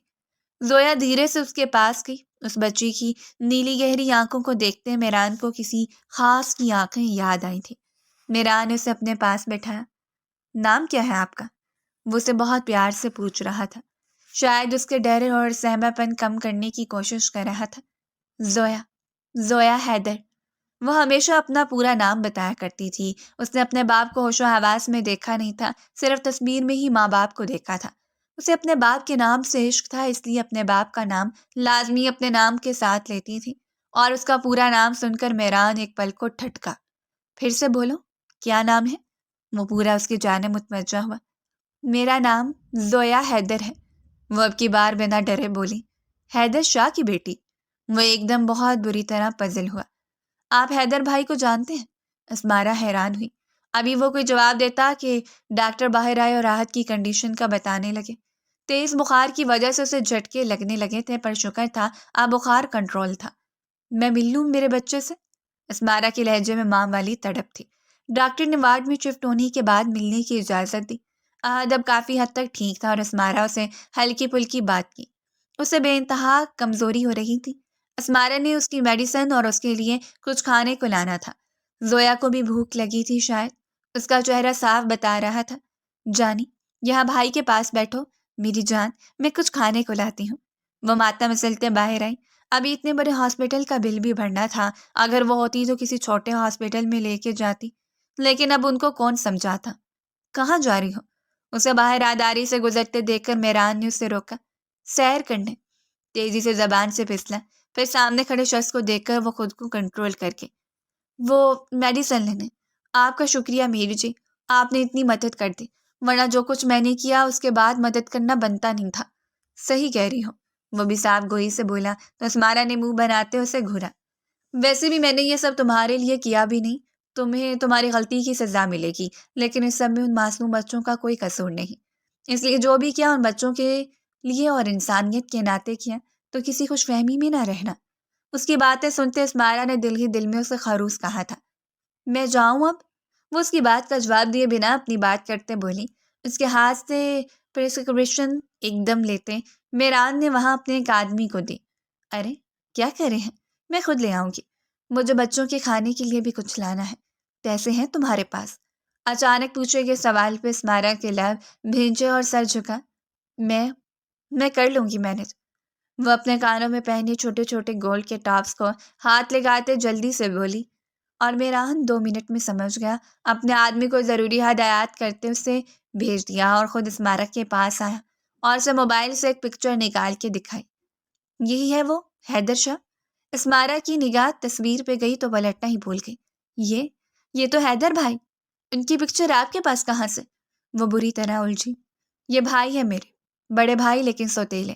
زویا دھیرے سے اس کے پاس گئی۔ اس بچی کی نیلی گہری آنکھوں کو دیکھتے میران کو کسی خاص کی آنکھیں یاد آئی تھی۔ میران نے اسے اپنے پاس بٹھایا۔ نام کیا ہے آپ کا؟ وہ اسے بہت پیار سے پوچھ رہا تھا، شاید اس کے ڈر اور سہما پن کم کرنے کی کوشش کر رہا تھا۔ زویا، زویا حیدر۔ وہ ہمیشہ اپنا پورا نام بتایا کرتی تھی۔ اس نے اپنے باپ کو ہوش و حواس میں دیکھا نہیں تھا، صرف تصویر میں ہی ماں باپ کو دیکھا تھا۔ اسے اپنے باپ کے نام سے عشق تھا، اس لیے اپنے باپ کا نام لازمی اپنے نام کے ساتھ لیتی تھی، اور اس کا پورا نام سن کر میران ایک پل کو ٹھٹکا۔ پھر سے بولو، کیا نام ہے؟ وہ پورا اس کی جانب متوجہ ہوا۔ میرا نام زویا حیدر ہے، وہ اب کی بار بنا ڈرے بولی۔ حیدر شاہ کی بیٹی؟ وہ ایک دم بہت بری طرح پزل ہوا۔ آپ حیدر بھائی کو جانتے ہیں؟ اسمارا حیران ہوئی۔ ابھی وہ کوئی جواب دیتا کہ ڈاکٹر باہر آئے اور راحت کی کنڈیشن کا بتانے لگے۔ تیز بخار کی وجہ سے اسے جھٹکے لگنے لگے تھے، پر شکر تھا اب بخار کنٹرول تھا۔ میں مل لوں میرے بچے سے؟ اسمارا کے لہجے میں ماں والی تڑپ تھی۔ ڈاکٹر نے وارڈ میں شفٹ ہونے کے بعد ملنے کی اجازت دی۔ آہد اب کافی حد تک ٹھیک تھا اور اسمارا اسے ہلکی پھلکی بات کی۔ اسے بے انتہا کمزوری ہو رہی تھی۔ اسمارا نے اس کی میڈیسن اور اس کے لیے کچھ کھانے کو لانا تھا۔ زویا کو بھی بھوک لگی تھی شاید، اس کا چہرہ صاف بتا رہا تھا۔ جانی، یہاں بھائی کے پاس بیٹھو، میری جان، میں کچھ کھانے کو لاتی ہوں۔ وہ ماتم مسلتے باہر آئی۔ ابھی اتنے بڑے ہاسپٹل کا بل بھی بھرنا تھا، اگر وہ ہوتی تو کسی چھوٹے ہاسپٹل میں لے کے جاتی، لیکن اب ان کو کون سمجھاتا۔ کہاں جا رہی ہو؟ اسے باہر راداری سے گزرتے دیکھ کر میران نے اسے روکا۔ سیر کرنے، تیزی سے زبان سے پھسلا، پھر سامنے کھڑے شخص کو دیکھ کر وہ خود کو کنٹرول کر کے، وہ میڈیسن لینے۔ آپ کا شکریہ میری جی، آپ نے اتنی مدد کر دی، ورنہ جو کچھ میں نے کیا اس کے بعد مدد کرنا بنتا نہیں تھا۔ صحیح کہہ رہی ہو، وہ بھی صاف گوئی سے بولا تو اسمارا نے منہ بناتے اسے گھورا۔ ویسے بھی میں نے یہ سب تمہارے لیے کیا بھی نہیں، تمہیں تمہاری غلطی کی سزا ملے گی، لیکن اس سب میں ان معصوم بچوں کا کوئی قصور نہیں، اس لیے جو بھی کیا ان بچوں کے لیے اور انسانیت کے ناطے کیا، تو کسی خوش فہمی میں نہ رہنا۔ اس کی باتیں سنتے اسمارا نے دل ہی دل میں اسے خروس کہا تھا۔ میں جاؤں اب؟ وہ اس کی بات کا جواب دیے بنا اپنی بات کرتے بولی۔ اس کے ہاتھ سے پرسکرپشن ایک دم لیتے میران نے وہاں اپنے ایک آدمی کو دی۔ ارے کیا کر رہے ہیں؟ میں خود لے آؤں گی، مجھے بچوں کے کھانے کے لیے بھی کچھ لانا ہے۔ پیسے ہیں تمہارے پاس؟ اچانک پوچھے گئے سوال پہ اسمارا کے لب بھینچے اور سر جھکا۔ میں کر لوں گی مینج۔ وہ اپنے کانوں میں پہنے چھوٹے چھوٹے گولڈ کے ٹاپس کو ہاتھ لگاتے جلدی سے بولی، اور میران 2 منٹ میں سمجھ گیا۔ اپنے آدمی کو ضروری ہدایات کرتے اسے بھیج دیا اور خود اسمارا کے پاس آیا اور اسے موبائل سے ایک پکچر نکال کے دکھائی۔ یہی ہے وہ حیدر شاہ؟ اسمارا کی نگاہ تصویر پہ گئی تو پلٹنا ہی بھول گئی۔ یہ تو حیدر بھائی، ان کی پکچر آپ کے پاس کہاں سے؟ وہ بری طرح الجھی۔ یہ بھائی ہے میرے، بڑے بھائی لیکن سوتیلے۔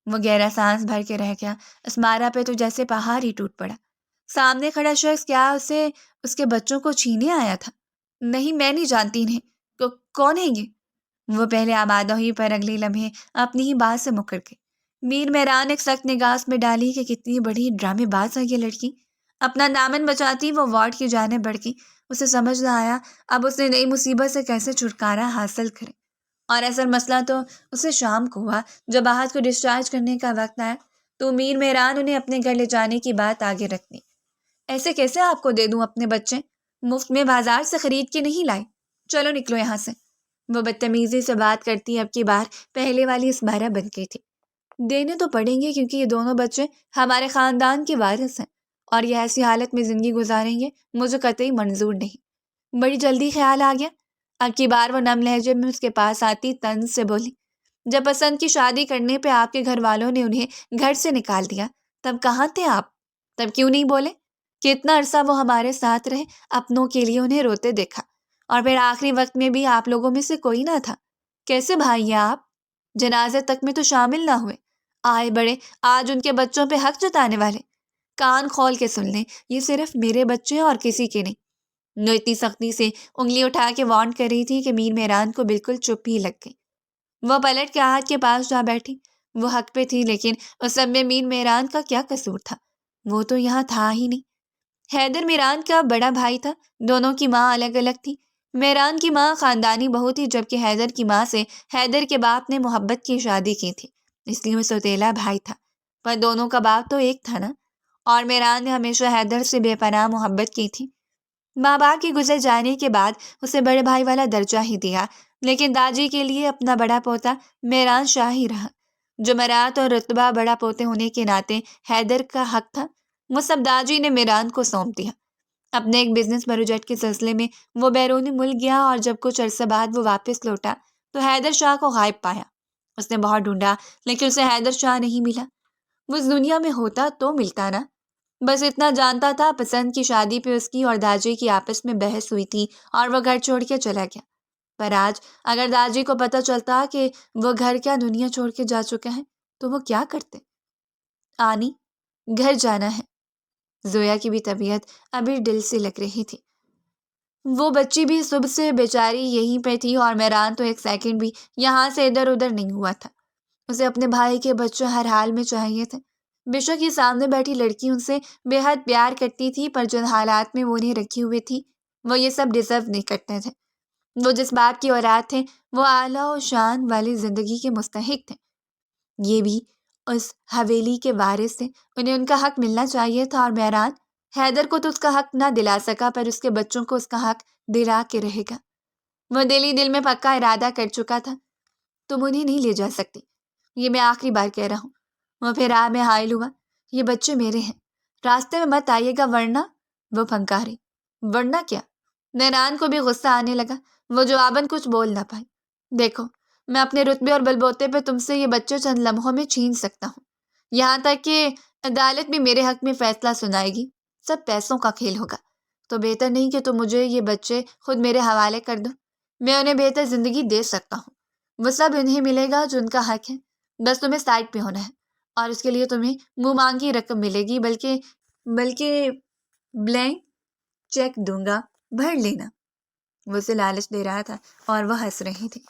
وہ گہرا سانس بھر کے رہ گیا۔ اسمارا پہ تو جیسے پہاڑ ہی ٹوٹ پڑا۔ سامنے کھڑا شخص کیا اسے اس کے بچوں کو چھینے آیا تھا؟ نہیں، میں نہیں جانتی انہیں۔ کون ہے یہ؟ وہ پہلے آبادہ ہوئی پر اگلے لمحے اپنی ہی بات سے مکر گئی۔ میر میران ایک سخت نگاہ میں ڈالی کہ کتنی بڑی ڈرامے باز ہے یہ لڑکی۔ اپنا دامن بچاتی وہ وارڈ کی جانب بڑھ گئی۔ اسے سمجھ نہ آیا اب اس نے نئی مصیبت سے کیسے چھٹکارا حاصل کرے، اور اصل مسئلہ تو اسے شام کو ہوا جب احد کو ڈسچارج کرنے کا وقت آیا تو میر میران انہیں اپنے گھر لے جانے کی بات آگے رکھنی۔ ایسے کیسے آپ کو دے دوں اپنے بچے؟ مفت میں بازار سے خرید کے نہیں لائے، چلو نکلو یہاں سے۔ وہ بدتمیزی سے بات کرتی اب کی بار پہلے والی اسمارا بن گئی تھی۔ دینے تو پڑیں گے کیونکہ یہ دونوں بچے ہمارے خاندان کے وارث ہیں، اور یہ ایسی حالت میں زندگی گزاریں گے مجھے قطعی منظور نہیں۔ بڑی جلدی خیال آ گیا۔ اب کی بار وہ نم لہجے میں اس کے پاس آتی طنز سے بولی، جب پسند کی شادی کرنے پہ آپ کے گھر والوں نے انہیں گھر سے نکال دیا تب کہاں تھے آپ؟ تب کیوں نہیں بولے؟ کتنا عرصہ وہ ہمارے ساتھ رہے، اپنوں کے لیے انہیں روتے دیکھا، اور پھر آخری وقت میں بھی آپ لوگوں میں سے کوئی نہ تھا۔ کیسے بھائی ہیں آپ؟ جنازے تک میں تو شامل نہ ہوئے، آئے بڑے آج ان کے بچوں پہ حق جتانے والے۔ کان کھول کے سن لیں، یہ صرف میرے بچے ہیں اور کسی کے نہیں۔ وہ اتنی سختی سے انگلی اٹھا کے وارن کر رہی تھی کہ میر میران کو بالکل چپ ہی لگ گئی۔ وہ پلٹ کے آہد کے پاس جا بیٹھی۔ وہ حق پہ تھی لیکن اس سب میں میر میران کا کیا قصور تھا؟ وہ تو یہاں تھا ہی نہیں۔ حیدر میران کا بڑا بھائی تھا، دونوں کی ماں الگ الگ تھی۔ میران کی ماں خاندانی بہو تھی جبکہ حیدر کی ماں سے حیدر کے باپ نے محبت کی شادی کی تھی، اس لیے وہ سوتیلا بھائی تھا، پر دونوں کا باپ تو ایک تھا نا۔ اور میران نے ہمیشہ حیدر سے بے پناہ محبت کی تھی۔ ماں باپ کے گزر جانے کے بعد اسے بڑے بھائی والا درجہ ہی دیا، لیکن داجی کے لیے اپنا بڑا پوتا میران شاہ ہی رہا۔ جمعرات اور رتبہ بڑا پوتے ہونے کے ناطے حیدر کا حق تھا، وہ سب داجی نے میران کو سونپ دیا۔ اپنے ایک بزنس پروجیکٹ کے سلسلے میں وہ بیرون ملک گیا اور جب کچھ عرصے بعد وہ واپس لوٹا تو حیدر شاہ کو غائب پایا۔ اس نے بہت ڈھونڈا لیکن اسے حیدر شاہ نہیں ملا۔ وہ اس دنیا میں ہوتا تو ملتا نا۔ بس اتنا جانتا تھا پسند کی شادی پہ اس کی اور داجی کی آپس میں بحث ہوئی تھی اور وہ گھر چھوڑ کے چلا گیا۔ پر آج اگر داجی کو پتہ چلتا کہ وہ گھر کیا دنیا چھوڑ کے جا چکا ہے تو وہ کیا کرتے؟ آنی، گھر جانا ہے۔ زویا کی بھی طبیعت ابھی ڈل سے لگ رہی تھی۔ وہ بچی بھی صبح سے بیچاری یہیں پہ تھی اور میران تو ایک سیکنڈ بھی یہاں سے ادھر ادھر نہیں ہوا تھا۔ اسے اپنے بھائی کے بچے ہر حال میں چاہیے تھے۔ بے شک یہ سامنے بیٹھی لڑکی ان سے بے حد پیار کرتی تھی، پر جن حالات میں وہ انہیں رکھی ہوئی تھی وہ یہ سب ڈیزرو نہیں کرتے تھے۔ وہ جس باپ کی اولاد تھے وہ اعلیٰ و شان والی زندگی کے مستحق تھے۔ یہ بھی اس حویلی کے وارث تھے، انہیں ان کا حق ملنا چاہیے تھا، اور میران حیدر کو تو اس کا حق نہ دلا سکا پر اس کے بچوں کو اس کا حق دلا کے رہے گا۔ وہ دل ہی دل میں پکا ارادہ کر چکا تھا، تم انہیں نہیں لے جا سکتی، یہ میں آخری بار کہہ رہا ہوں۔ وہ پھر راہ میں حائل ہوا، یہ بچے میرے ہیں، راستے میں مت آئیے گا ورنہ۔ وہ پھنکاری، ورنہ کیا؟ میران کو بھی غصہ آنے لگا، وہ جواباً کچھ بول نہ پائی۔ دیکھو، میں اپنے رتبے اور بلبوتے پہ تم سے یہ بچے چند لمحوں میں چھین سکتا ہوں، یہاں تک کہ عدالت بھی میرے حق میں فیصلہ سنائے گی، سب پیسوں کا کھیل ہوگا۔ تو بہتر نہیں کہ تم مجھے یہ بچے خود میرے حوالے کر دو، میں انہیں بہتر زندگی دے سکتا ہوں، وہ سب انہیں ملے گا جو ان کا حق ہے، بس تمہیں سائڈ پہ ہونا ہے، اور اس کے لیے تمہیں منہ مانگی رقم ملے گی، بلکہ بلینک چیک دوں گا، بھر لینا۔ وہ اسے لالچ دے رہا تھا اور وہ ہنس رہی تھی۔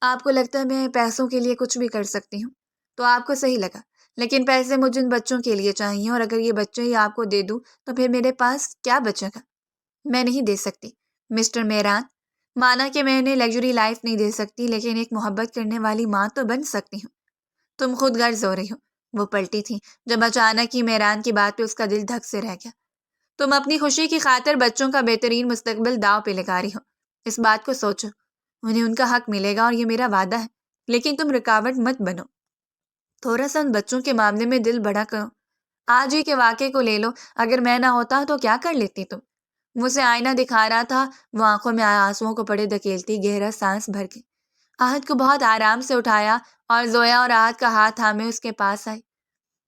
آپ کو لگتا ہے میں پیسوں کے لیے کچھ بھی کر سکتی ہوں، تو آپ کو صحیح لگا، لیکن پیسے مجھے ان بچوں کے لیے چاہیے، اور اگر یہ بچے ہی آپ کو دے دوں تو پھر میرے پاس کیا بچے گا؟ میں نہیں دے سکتی مسٹر میران۔ مانا کہ میں انہیں لگژری لائف نہیں دے سکتی، لیکن ایک محبت کرنے والی ماں تو بن سکتی ہوں۔ تم خود غرض ہو رہی ہو۔ وہ پلٹی تھی جب اچانک ہی میران کی بات پہ اس کا دل دھک سے رہ گیا۔ تم اپنی خوشی کی خاطر بچوں کا بہترین مستقبل داؤ پہ لگا رہی ہو۔ اس بات کو سوچو، انہیں ان کا حق ملے گا اور یہ میرا وعدہ ہے، لیکن تم رکاوٹ مت بنو۔ تھوڑا سا ان بچوں کے معاملے میں دل بڑا کرو۔ آج ہی کے واقعے کو لے لو، اگر میں نہ ہوتا تو کیا کر لیتی تم؟ وہ اسے آئینہ دکھا رہا تھا، وہ آنکھوں میں آنسوؤں کو پڑے دھکیلتی گہرا سانس بھر کے آہت کو بہت آرام سے اٹھایا اور زویا اور آہت کا ہاتھ تھامے اس کے پاس آئی۔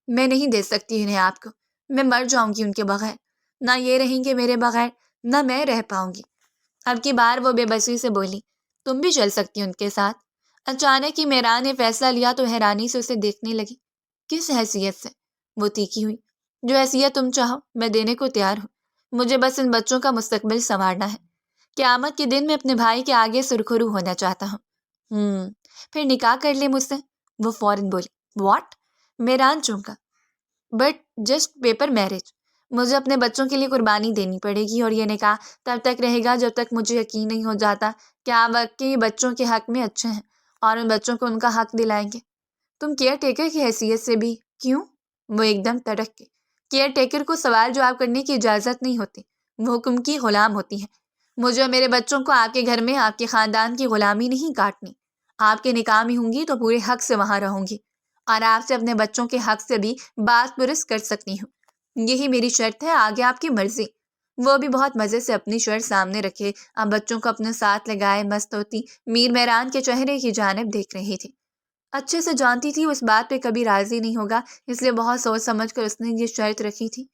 میں نہیں دے سکتی انہیں آپ کو، میں مر جاؤں گی ان کے بغیر، نہ یہ رہیں گے میرے بغیر، نہ میں رہ پاؤں گی۔ اب کی بار وہ بے بسی سے بولی، تم بھی چل سکتی ان کے ساتھ۔ اچانک ہی میران نے فیصلہ لیا تو حیرانی سے اسے دیکھنے لگی۔ کس حیثیت سے؟ وہ تیکھی ہوئی۔ جو حیثیت تم چاہو میں دینے کو تیار ہوں، مجھے بس ان بچوں کا مستقبل سنوارنا ہے۔ قیامت کے دن میں اپنے بھائی کے آگے سرخرو ہونا چاہتا ہوں۔ پھر نکاح کر لے مجھ سے؟ وہ فوراً بولی۔ واٹ؟ میران چونکا۔ But just paper marriage. مجھے اپنے بچوں کے لیے قربانی دینی پڑے گی، اور یہ نکاح تب تک رہے گا جب تک مجھے یقین نہیں ہو جاتا کہ آپ واقعی بچوں کے حق میں اچھے ہیں اور ان بچوں کو ان کا حق دلائیں گے۔ تم کیئر ٹیکر کی حیثیت سے بھی؟ کیوں؟ وہ ایک دم تڑک کے۔ کیئر ٹیکر کو سوال جواب کرنے کی اجازت نہیں ہوتی، وہ حکم کی غلام ہوتی ہے۔ مجھے اور میرے بچوں کو آپ کے گھر میں آپ کے خاندان کی غلامی نہیں کاٹنی۔ آپ کے نکاح میں ہوں گی تو پورے حق سے وہاں رہوں گی، اور آپ سے اپنے بچوں کے حق سے بھی بات پرس کر سکتی ہوں۔ یہی میری شرط ہے، آگے آپ کی مرضی۔ وہ بھی بہت مزے سے اپنی شرط سامنے رکھے اب بچوں کو اپنے ساتھ لگائے مست ہوتی میر میران کے چہرے کی جانب دیکھ رہی تھی۔ اچھے سے جانتی تھی اس بات پہ کبھی راضی نہیں ہوگا، اس لیے بہت سوچ سمجھ کر اس نے یہ شرط رکھی تھی۔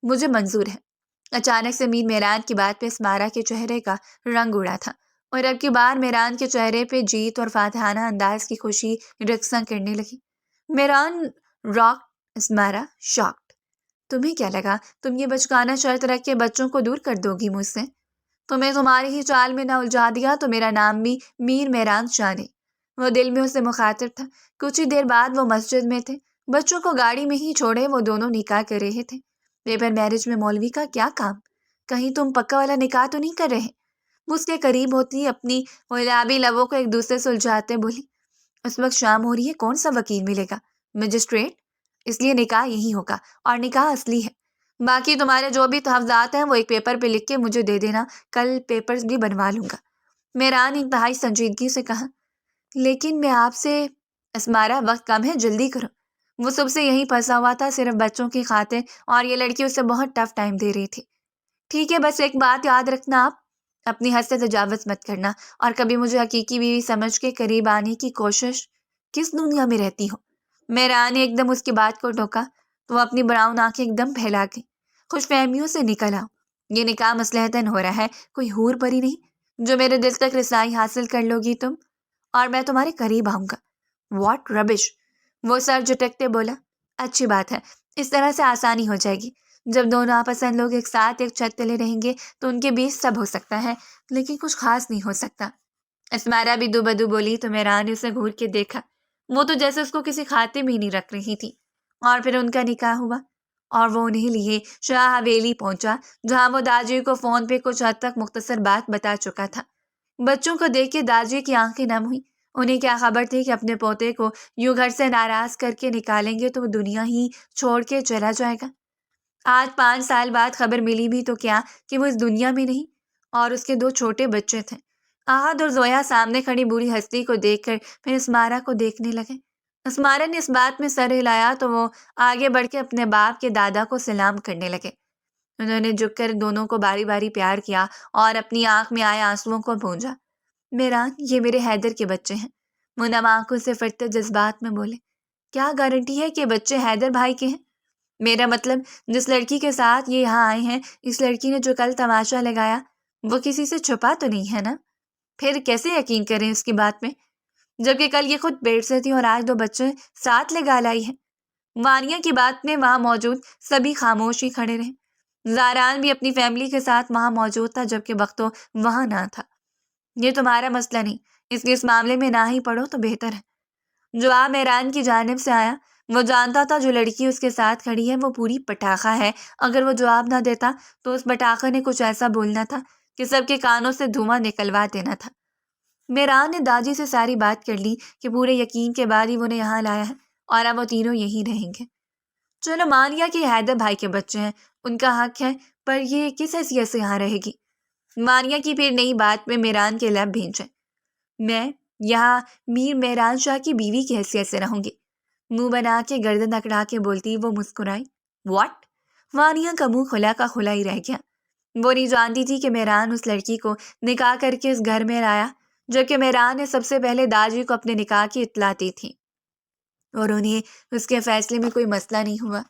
مجھے منظور ہے۔ اچانک سے میر میران کی بات پہ اسمارا کے چہرے کا رنگ اڑا تھا، اور اب کی بار میران کے چہرے پہ جیت اور فاتحانہ انداز کی خوشی رقصاں کرنے لگی۔ Miran rock, Asmara shocked. تمہیں کیا لگا تم یہ بچگانہ شرط رکھ کے بچوں کو دور کر دو گی مجھ سے؟ تمہیں تمہاری ہی چال میں نہ الجھا دیا تو میرا نام بھی میر میران شاہ نہیں۔ وہ دل میں اسے مخاطب تھا۔ کچھ ہی دیر بعد وہ مسجد میں تھے، بچوں کو گاڑی میں ہی چھوڑے وہ دونوں نکاح کر رہے تھے۔ پیپر میرج میں مولوی کا کیا کام؟ کہیں تم پکا والا نکاح تو نہیں کر رہے؟ وہ اس کے قریب ہوتی اپنی گلابی لبوں کو ایک دوسرے سے الجھاتے بولی۔ اس وقت شام ہو رہی ہے، کون سا وکیل ملے گا؟ مجسٹریٹ؟ اس لیے نکاح یہی ہوگا، اور نکاح اصلی ہے۔ باقی تمہارے جو بھی تحفظات ہیں وہ ایک پیپر پہ لکھ کے مجھے دے دینا، کل پیپرز بھی بنوا لوں گا۔ میران انتہائی سنجیدگی سے کہا۔ لیکن میں آپ سے، اسمارا وقت کم ہے، جلدی کرو۔ وہ صبح سے یہیں پھنسا ہوا تھا صرف بچوں کی خاطر، اور یہ لڑکی اسے بہت ٹف ٹائم دے رہی تھی۔ ٹھیک ہے، بس ایک بات یاد رکھنا، آپ اپنی حد سے تجاوز مت کرنا، اور کبھی مجھے حقیقی بیوی سمجھ کے قریب آنے کی کوشش۔ کس دنیا میں رہتی ہو؟ میران نے ایک دم اس کی بات کو ٹوکا تو وہ اپنی براؤن آنکھیں ایک دم پھیلا گئی۔ خوش فہمیوں سے نکل آؤ، یہ نکاح مصلحتاً ہو رہا ہے، کوئی حور پری نہیں جو میرے دل تک رسائی حاصل کر لو گی تم، اور میں تمہارے قریب آؤں گا۔ واٹ ربش! وہ سر جھٹکتے بولا۔ اچھی بات ہے، اس طرح سے آسانی ہو جائے گی۔ جب دو ناپسند لوگ ایک ساتھ ایک چھت تلے رہیں گے تو ان کے بیچ سب ہو سکتا ہے، لیکن کچھ خاص نہیں ہو سکتا۔ اسمارا بھی دو بدو بولی تو میران نے اسے گھور کے دیکھا۔ وہ تو جیسے اس کو کسی کھاتے میں ہی نہیں رکھ رہی تھی۔ اور پھر ان کا نکاح ہوا، اور وہ انہیں لیے شاہ حویلی پہنچا، جہاں وہ داجی کو فون پہ کچھ حد تک مختصر بات بتا چکا تھا۔ بچوں کو دیکھ کے داجی کی آنکھیں نم ہوئی۔ انہیں کیا خبر تھی کہ اپنے پوتے کو یوں گھر سے ناراض کر کے نکالیں گے تو وہ دنیا ہی چھوڑ کے چلا جائے گا۔ آج 5 سال بعد خبر ملی بھی تو کیا کہ وہ اس دنیا میں نہیں، اور اس کے 2 چھوٹے بچے تھے۔ آہد اور زویا سامنے کھڑی بوڑھی ہستی کو دیکھ کر پھر اسمارا کو دیکھنے لگے۔ اسمارا نے اس بات میں سر ہلایا تو وہ آگے بڑھ کے اپنے باپ کے دادا کو سلام کرنے لگے۔ انہوں نے جھک کر دونوں کو باری باری پیار کیا اور اپنی آنکھ میں آئے آنسوؤں کو پونجا۔ میران، یہ میرے حیدر کے بچے ہیں، وہ نم آنکھوں سے پھٹتے جذبات میں بولے۔ کیا گارنٹی ہے کہ بچے حیدر بھائی کے ہیں؟ میرا مطلب، جس لڑکی کے ساتھ یہ یہاں آئے ہیں، اس لڑکی نے جو کل تماشا لگایا وہ کسی سے چھپا تو نہیں ہے نا؟ پھر کیسے یقین کریں اس کی بات میں، جبکہ کل یہ خود پیٹ سے تھی اور آج 2 بچے ساتھ لگا لائی ہے۔ وانیہ کی بات میں وہاں موجود سبھی خاموش ہی کھڑے رہے۔ زاران بھی اپنی فیملی کے ساتھ وہاں موجود تھا، جبکہ بختو وہاں نہ تھا۔ یہ تمہارا مسئلہ نہیں، اس لیے اس معاملے میں نہ ہی پڑھو تو بہتر ہے۔ جواب میران کی جانب سے آیا۔ وہ جانتا تھا جو لڑکی اس کے ساتھ کھڑی ہے وہ پوری پٹاخہ ہے، اگر وہ جواب نہ دیتا تو اس پٹاخہ نے کچھ ایسا بولنا تھا کہ سب کے کانوں سے دھواں نکلوا دینا تھا۔ میران نے داجی سے ساری بات کر لی کہ پورے یقین کے بعد ہی وہ نے یہاں لایا ہے اور اب وہ تینوں یہی رہیں گے۔ چلو مان لیا کہ حیدر بھائی کے بچے ہیں، ان کا حق ہے، پر یہ کس حیثیت سے یہاں رہے گی؟ مانیہ کی پھر نئی بات میں میران کے لب بھینچے۔ میں یہاں میر مہران شاہ کی بیوی کی حیثیت سے رہوں گی، منہ بنا کے گردن اکڑا کے بولتی وہ مسکرائی۔ واٹ؟ مانیہ کا منہ کھلا کا کھلا ہی رہ گیا۔ وہ نہیں جانتی تھی کہ میران اس لڑکی کو نکاح کر کے اس گھر میں لایا، جبکہ میران نے سب سے پہلے داجی کو اپنے نکاح کی اطلاع دی تھی، اور انہیں اس کے فیصلے میں کوئی مسئلہ نہیں ہوا،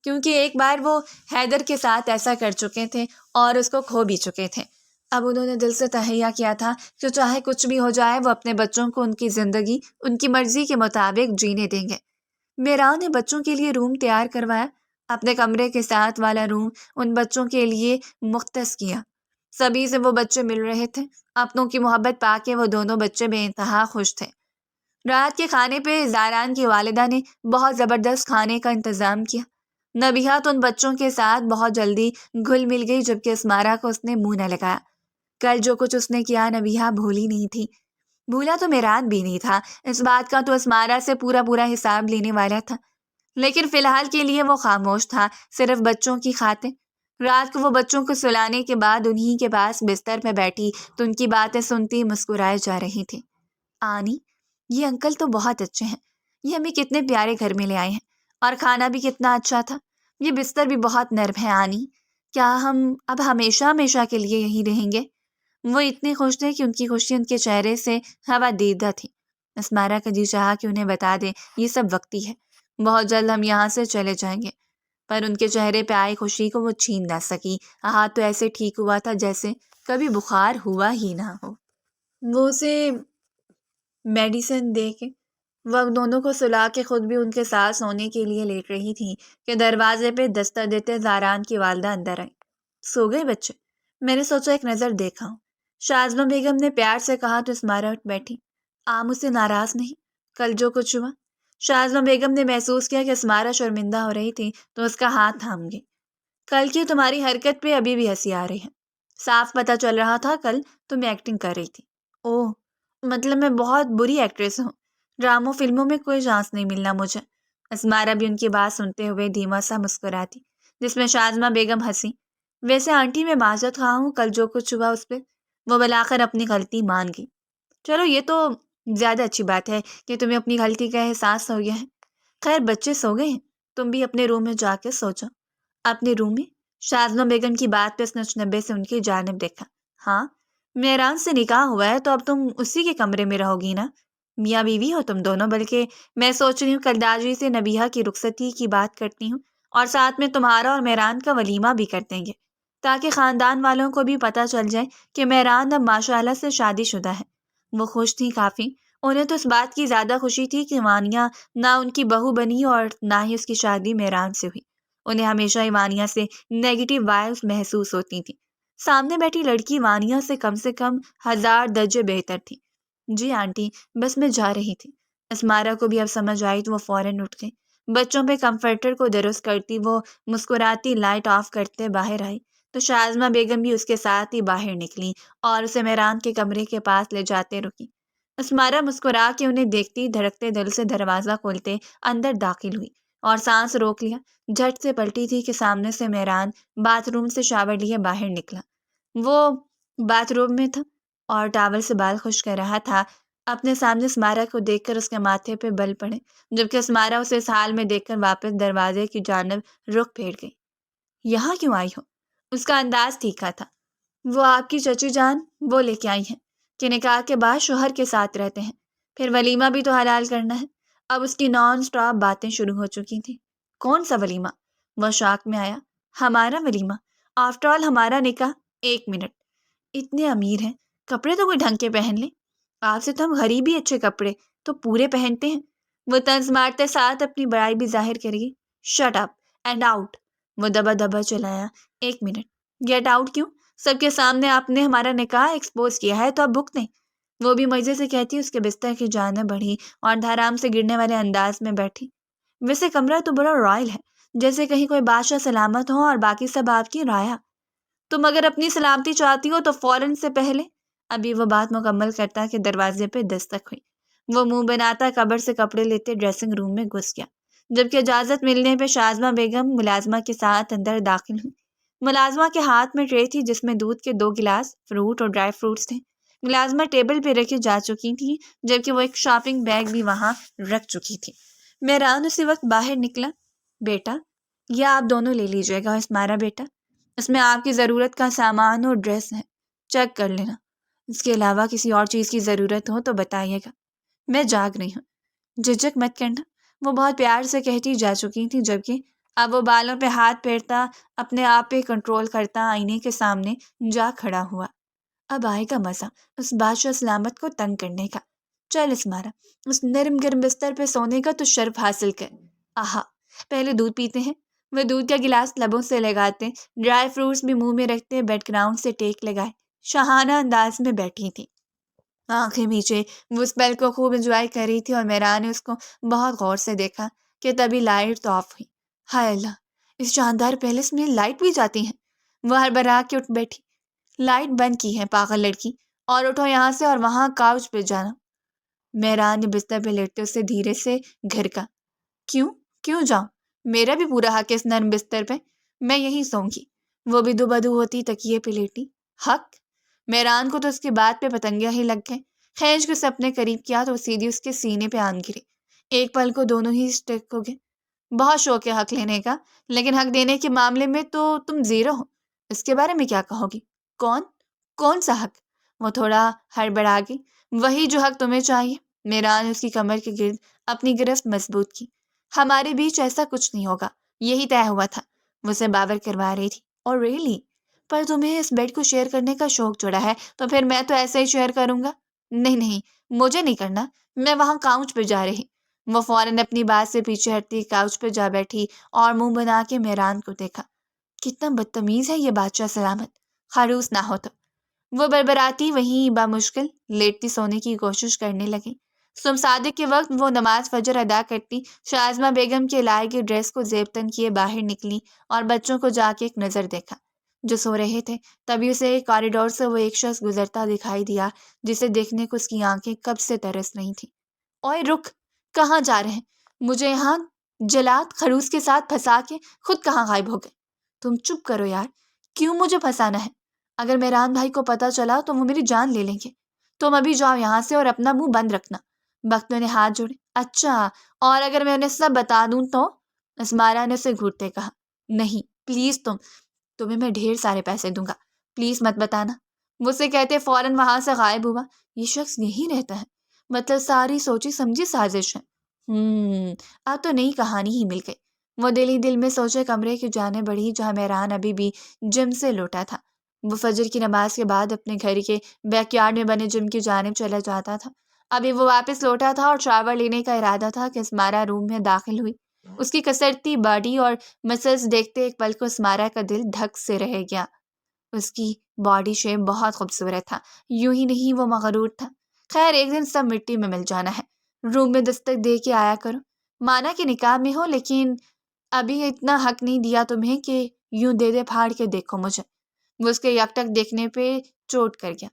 کیونکہ ایک بار وہ حیدر کے ساتھ ایسا کر چکے تھے اور اس کو کھو بھی چکے تھے۔ اب انہوں نے دل سے تہیہ کیا تھا کہ چاہے کچھ بھی ہو جائے وہ اپنے بچوں کو ان کی زندگی ان کی مرضی کے مطابق جینے دیں گے۔ میران نے بچوں کے لیے روم تیار کروایا، اپنے کمرے کے ساتھ والا روم ان بچوں کے لیے مختص کیا۔ سبھی سے وہ بچے مل رہے تھے، اپنوں کی محبت پا کے وہ دونوں بچے بے انتہا خوش تھے۔ رات کے کھانے پہ زائران کی والدہ نے بہت زبردست کھانے کا انتظام کیا۔ نبیہہ تو ان بچوں کے ساتھ بہت جلدی گھل مل گئی، جبکہ اسمارا کو اس نے منہ نہ لگایا۔ کل جو کچھ اس نے کیا نبیہہ بھولی نہیں تھی، بھولا تو میران بھی نہیں تھا، اس بات کا تو اسمارا سے پورا حساب لینے والا تھا، لیکن فی الحال کے لیے وہ خاموش تھا، صرف بچوں کی خاطر۔ رات کو وہ بچوں کو سلانے کے بعد انہی کے پاس بستر میں بیٹھی تو ان کی باتیں سنتی مسکرائے جا رہی تھی۔ آنی، یہ انکل تو بہت اچھے ہیں، یہ ہمیں کتنے پیارے گھر میں لے آئے ہیں، اور کھانا بھی کتنا اچھا تھا، یہ بستر بھی بہت نرم ہے۔ آنی، کیا ہم اب ہمیشہ ہمیشہ کے لیے یہیں رہیں گے؟ وہ اتنے خوش تھے کہ ان کی خوشی ان کے چہرے سے ہوا دیدہ تھی۔ اسمارا کا جی چاہا کہ انہیں بتا دے یہ سب وقتی ہے، بہت جلد ہم یہاں سے چلے جائیں گے، پر ان کے چہرے پہ آئی خوشی کو وہ چھین نہ سکی۔ ہاتھ تو ایسے ٹھیک ہوا تھا جیسے کبھی بخار ہوا ہی نہ ہو۔ وہ اسے میڈیسن دے کے وہ دونوں کو سلا کے خود بھی ان کے ساتھ سونے کے لیے لیٹ رہی تھی کہ دروازے پہ دستک دیتے زائران کی والدہ اندر آئی۔ سو گئے بچے؟ میں نے سوچا ایک نظر دیکھا ہوں، شازمہ بیگم نے پیار سے کہا تو اسمارا اٹھ بیٹھی۔ آپ مجھ سے ناراض نہیں؟ کل جو کچھ ہوا؟ شازمہ بیگم نے محسوس کیا کہ اسمارا شرمندہ ہو رہی تھی تو اس کا ہاتھ تھام گئی۔ کل کی تمہاری حرکت پہ ابھی بھی ہنسی آ رہی ہے، صاف پتہ چل رہا تھا کل تم ایکٹنگ کر رہی تھی۔ اوہ، مطلب میں بہت بری ایکٹریس ہوں، ڈراموں فلموں میں کوئی چانس نہیں ملنا مجھے۔ اسمارا بھی ان کی بات سنتے ہوئے دھیما سا مسکراتی، جس میں شازمہ بیگم ہنسی۔ ویسے آنٹی میں معذرت خواہ ہوں، کل جو کچھ ہوا اس پہ وہ بلاخر اپنی غلطی مان گئی۔ چلو یہ تو زیادہ اچھی بات ہے کہ تمہیں اپنی غلطی کا احساس ہو گیا ہے۔ خیر بچے سو گئے ہیں، تم بھی اپنے روم میں جا کے سو جاؤ۔ اپنے روم میں؟ شازمہ بیگم کی بات پہ اس نے اچنبے سے ان کی جانب دیکھا۔ ہاں، میران سے نکاح ہوا ہے تو اب تم اسی کے کمرے میں رہو گی نا؟ میاں بیوی ہو تم دونوں، بلکہ میں سوچ رہی ہوں کل داجی سے نبیہہ کی رخصتی کی بات کرتی ہوں اور ساتھ میں تمہارا اور میران کا ولیمہ بھی کر دیں گے، تاکہ خاندان والوں کو بھی پتہ چل جائے کہ میران اب ماشاءاللہ سے شادی شدہ ہے۔ وہ خوش تھی کافی، انہیں تو اس بات کی زیادہ خوشی تھی کہ وانیہ نہ ان کی بہو بنی اور نہ ہی اس کی شادی میران سے ہوئی۔ انہیں ہمیشہ ہی وانیہ سے نیگیٹو وائبز محسوس ہوتی تھی۔ سامنے بیٹھی لڑکی وانیہ سے کم 1000 درجے بہتر تھی۔ جی آنٹی، بس میں جا رہی تھی۔ اسمارا کو بھی اب سمجھ آئی تو وہ فوراً اٹھ گئی۔ بچوں پہ کمفرٹر کو درست کرتی وہ مسکراتی لائٹ آف کرتے باہر آئی تو شازمہ بیگم بھی اس کے ساتھ ہی باہر نکلی اور اسے میران کے کمرے کے پاس لے جاتے رکی۔ اسمارا مسکرا کے انہیں دیکھتی دھڑکتے دل سے دروازہ کھولتے اندر داخل ہوئی اور سانس روک لیا۔ جھٹ سے پلٹی تھی کہ سامنے سے میران باتھ روم سے شاور لیے باہر نکلا۔ وہ باتھ روم میں تھا اور ٹاول سے بال خشک کر رہا تھا۔ اپنے سامنے اسمارا کو دیکھ کر اس کے ماتھے پہ بل پڑے، جبکہ اسمارا اسے اس حال میں دیکھ کر واپس دروازے کی جانب رخ پھیر گئی۔ یہاں کیوں آئی ہو؟ اس کا انداز تیکھا تھا۔ وہ آپ کی چچی جان وہ لے کے آئی ہیں کہ نکاح کے بعد شوہر کے ساتھ رہتے ہیں، پھر ولیمہ بھی تو حلال کرنا ہے۔ اب اس کی نان سٹاپ باتیں شروع ہو چکی تھیں۔ کون سا ولیمہ؟ وہ شاک میں آیا۔ ہمارا ولیمہ، آفٹر آل ہمارا نکاح۔ ایک منٹ، اتنے امیر ہیں، کپڑے تو کوئی ڈھنگ کے پہن لیں۔ آپ سے تو ہم غریب ہی اچھے کپڑے تو پورے پہنتے ہیں۔ وہ طنز مارتے ساتھ اپنی بڑائی بھی ظاہر کرے گی۔ شٹ اپ اینڈ آؤٹ، وہ دبا دبا چلایا۔ ایک منٹ، گیٹ آؤٹ کیوں؟ سب کے سامنے آپ نے ہمارا نکاح ایکسپوز کیا ہے تو اب بھگتیں۔ وہ بھی مزے سے کہتی اس کے بستر کی جانب بڑھی اور دھارام سے گرنے والے انداز میں بیٹھی۔ ویسے کمرہ تو بڑا رائل ہے، جیسے کہیں کوئی بادشاہ سلامت ہو اور باقی سب آپ کی رعایا۔ تم اگر اپنی سلامتی چاہتی ہو تو فوراً سے پہلے۔ ابھی وہ بات مکمل کرتا کہ دروازے پہ دستک ہوئی۔ وہ منہ بناتا کبر سے کپڑے لیتے ڈریسنگ روم میں گھس گیا، جبکہ اجازت ملنے پہ شازمہ بیگم ملازمہ کے ساتھ اندر داخل ہوئی۔ ملازمہ کے ہاتھ میں ٹرے تھی جس میں دودھ کے 2 گلاس، فروٹ اور ڈرائی فروٹس تھے۔ ملازمہ ٹیبل پہ رکھی جا چکی تھی، جبکہ وہ ایک شاپنگ بیگ بھی وہاں رکھ چکی تھی۔ مہران اسی وقت باہر نکلا۔ بیٹا، یہ آپ دونوں لے لیجیے گا، اسمارا بیٹا، اس میں آپ کی ضرورت کا سامان اور ڈریس ہے، چیک کر لینا۔ اس کے علاوہ کسی اور چیز کی ضرورت ہو تو بتائیے گا۔ میں جاگ رہی ہوں، جھجک مت کرنا، وہ بہت پیار سے کہتی جا چکی تھی، جبکہ اب وہ بالوں پہ ہاتھ پھیرتا، اپنے آپ پہ کنٹرول کرتا آئینے کے سامنے جا کھڑا ہوا۔ اب آئے گا مزہ اس بادشاہ سلامت کو تنگ کرنے کا۔ چل اسمارا، اس نرم گرم بستر پہ سونے کا تو شرف حاصل کر۔ آہا، پہلے دودھ پیتے ہیں۔ وہ دودھ کا گلاس لبوں سے لگاتے، ڈرائی فروٹس بھی منہ میں رکھتے بیک گراؤنڈ سے ٹیک لگائے شاہانہ انداز میں بیٹھی تھی۔ آنکھیں پیچھے وہ اس پل کو خوب انجوائے کر رہی تھی، اور میرا نے اس کو بہت غور سے دیکھا کہ تبھی لائٹ تو آف ہوئی۔ ہائے اللہ، اس شاندار پیلس میں لائٹ بھی جاتی ہیں۔ وہ ہڑبڑا کے اٹھ بیٹھی۔ لائٹ بند کی ہے پاگل لڑکی، اور اٹھو یہاں سے اور وہاں کاؤچ پہ جانا۔ میرا نے بستر پہ لیٹتے اسے دھیرے سے گھرکا۔ کیوں جاؤں؟ میرا بھی پورا حق ہے اس نرم بستر پہ، میں یہیں سوں گی۔ وہ بھی دو بدو ہوتی تکیے پہ لیٹی۔ حق؟ میران کو تو اس کی بات پہ پتنگیاں ہی لگ گئے۔ کھینچ کے اسے اپنے قریب کیا تو سیدھی اس کے سینے پہ آن گری۔ ایک پل کو دونوں ہی اسٹک ہو گئے۔ بہت شوق ہے حق لینے کا، لیکن حق دینے کے معاملے میں تو تم زیرو ہو۔ اس کے بارے میں کیا کہو گی؟ کون سا حق؟ وہ تھوڑا ہڑبڑا گئی۔ وہی جو حق تمہیں چاہیے۔ میران نے اس کی کمر کے گرد اپنی گرفت مضبوط کی۔ ہمارے بیچ ایسا کچھ نہیں ہوگا، یہی طے ہوا تھا، وہ اسے باور کروا رہی تھی۔ اور ریئلی؟ پر تمہیں اس بیڈ کو شیئر کرنے کا شوق چڑھا ہے تو پھر میں تو ایسے ہی شیئر کروں گا۔ نہیں، مجھے نہیں کرنا، میں وہاں کاؤچ پہ جا رہی۔ وہ فوراً اپنی بات سے پیچھے ہٹتی کاؤچ پہ جا بیٹھی اور منہ بنا کے میران کو دیکھا۔ کتنا بدتمیز ہے یہ بادشاہ سلامت، خروس نہ ہو تو۔ وہ بربراتی وہیں بامشکل لیٹتی سونے کی کوشش کرنے لگی۔ صبح صادق کے وقت وہ نماز فجر ادا کرتی شازمہ بیگم کے لائے گئے ڈریس کو زیب تن کیے باہر نکلی اور بچوں کو جا کے ایک نظر دیکھا جو سو رہے تھے۔ تبھی اسے کوریڈور سے وہ ایک شخص گزرتا دکھائی دیا جسے دیکھنے کو اس کی آنکھیں کب سے ترس رہی تھیں۔ اوئے رک، کہاں جا رہے ہیں؟ مجھے یہاں جلاد خروس کے ساتھ پھنسا کے خود کہاں غائب ہو گئے؟ تم چپ کرو یار، کیوں مجھے پھنسانا ہے؟ اگر میران بھائی کو پتہ چلا تو وہ میری جان لے لیں گے۔ تم ابھی جاؤ یہاں سے اور اپنا منہ بند رکھنا۔ بختوں نے ہاتھ جوڑے۔ اچھا، اور اگر میں انہیں سب بتا دوں تو؟ اسمارا نے اسے گھورتے کہا۔ نہیں پلیز، تمہیں میں ڈھیر سارے پیسے دوں گا، پلیز مت بتانا۔ وہ اسے کہتے فوراً وہاں سے غائب ہوا۔ یہ شخص یہی رہتا ہے، مطلب ساری سوچی سمجھی سازش ہے۔ اب تو نئی کہانی ہی مل گئی۔ وہ دل ہی دل میں سوچے کمرے کی جانب بڑھی جہاں میران ابھی بھی جم سے لوٹا تھا۔ وہ فجر کی نماز کے بعد اپنے گھر کے بیک یارڈ میں بنے جم کی جانب چلا جاتا تھا۔ ابھی وہ واپس لوٹا تھا اور شاور لینے کا ارادہ تھا کہ اسمارا روم میں داخل ہوئی۔ اس کی کسرتی باڈی اور مسلز دیکھتے ایک پل کو اسمارا کا دل دھک سے رہ گیا۔ اس کی باڈی شیپ بہت خوبصورت تھا، یوں ہی نہیں وہ مغرور تھا۔ خیر، ایک دن سب مٹی میں مل جانا ہے۔ روم میں دستک دے کے آیا کرو، مانا کہ نکاح میں ہو، لیکن ابھی اتنا حق نہیں دیا تمہیں کہ یوں دے پھاڑ کے دیکھو مجھے۔ وہ اس کے یکٹک دیکھنے پہ چوٹ کر گیا۔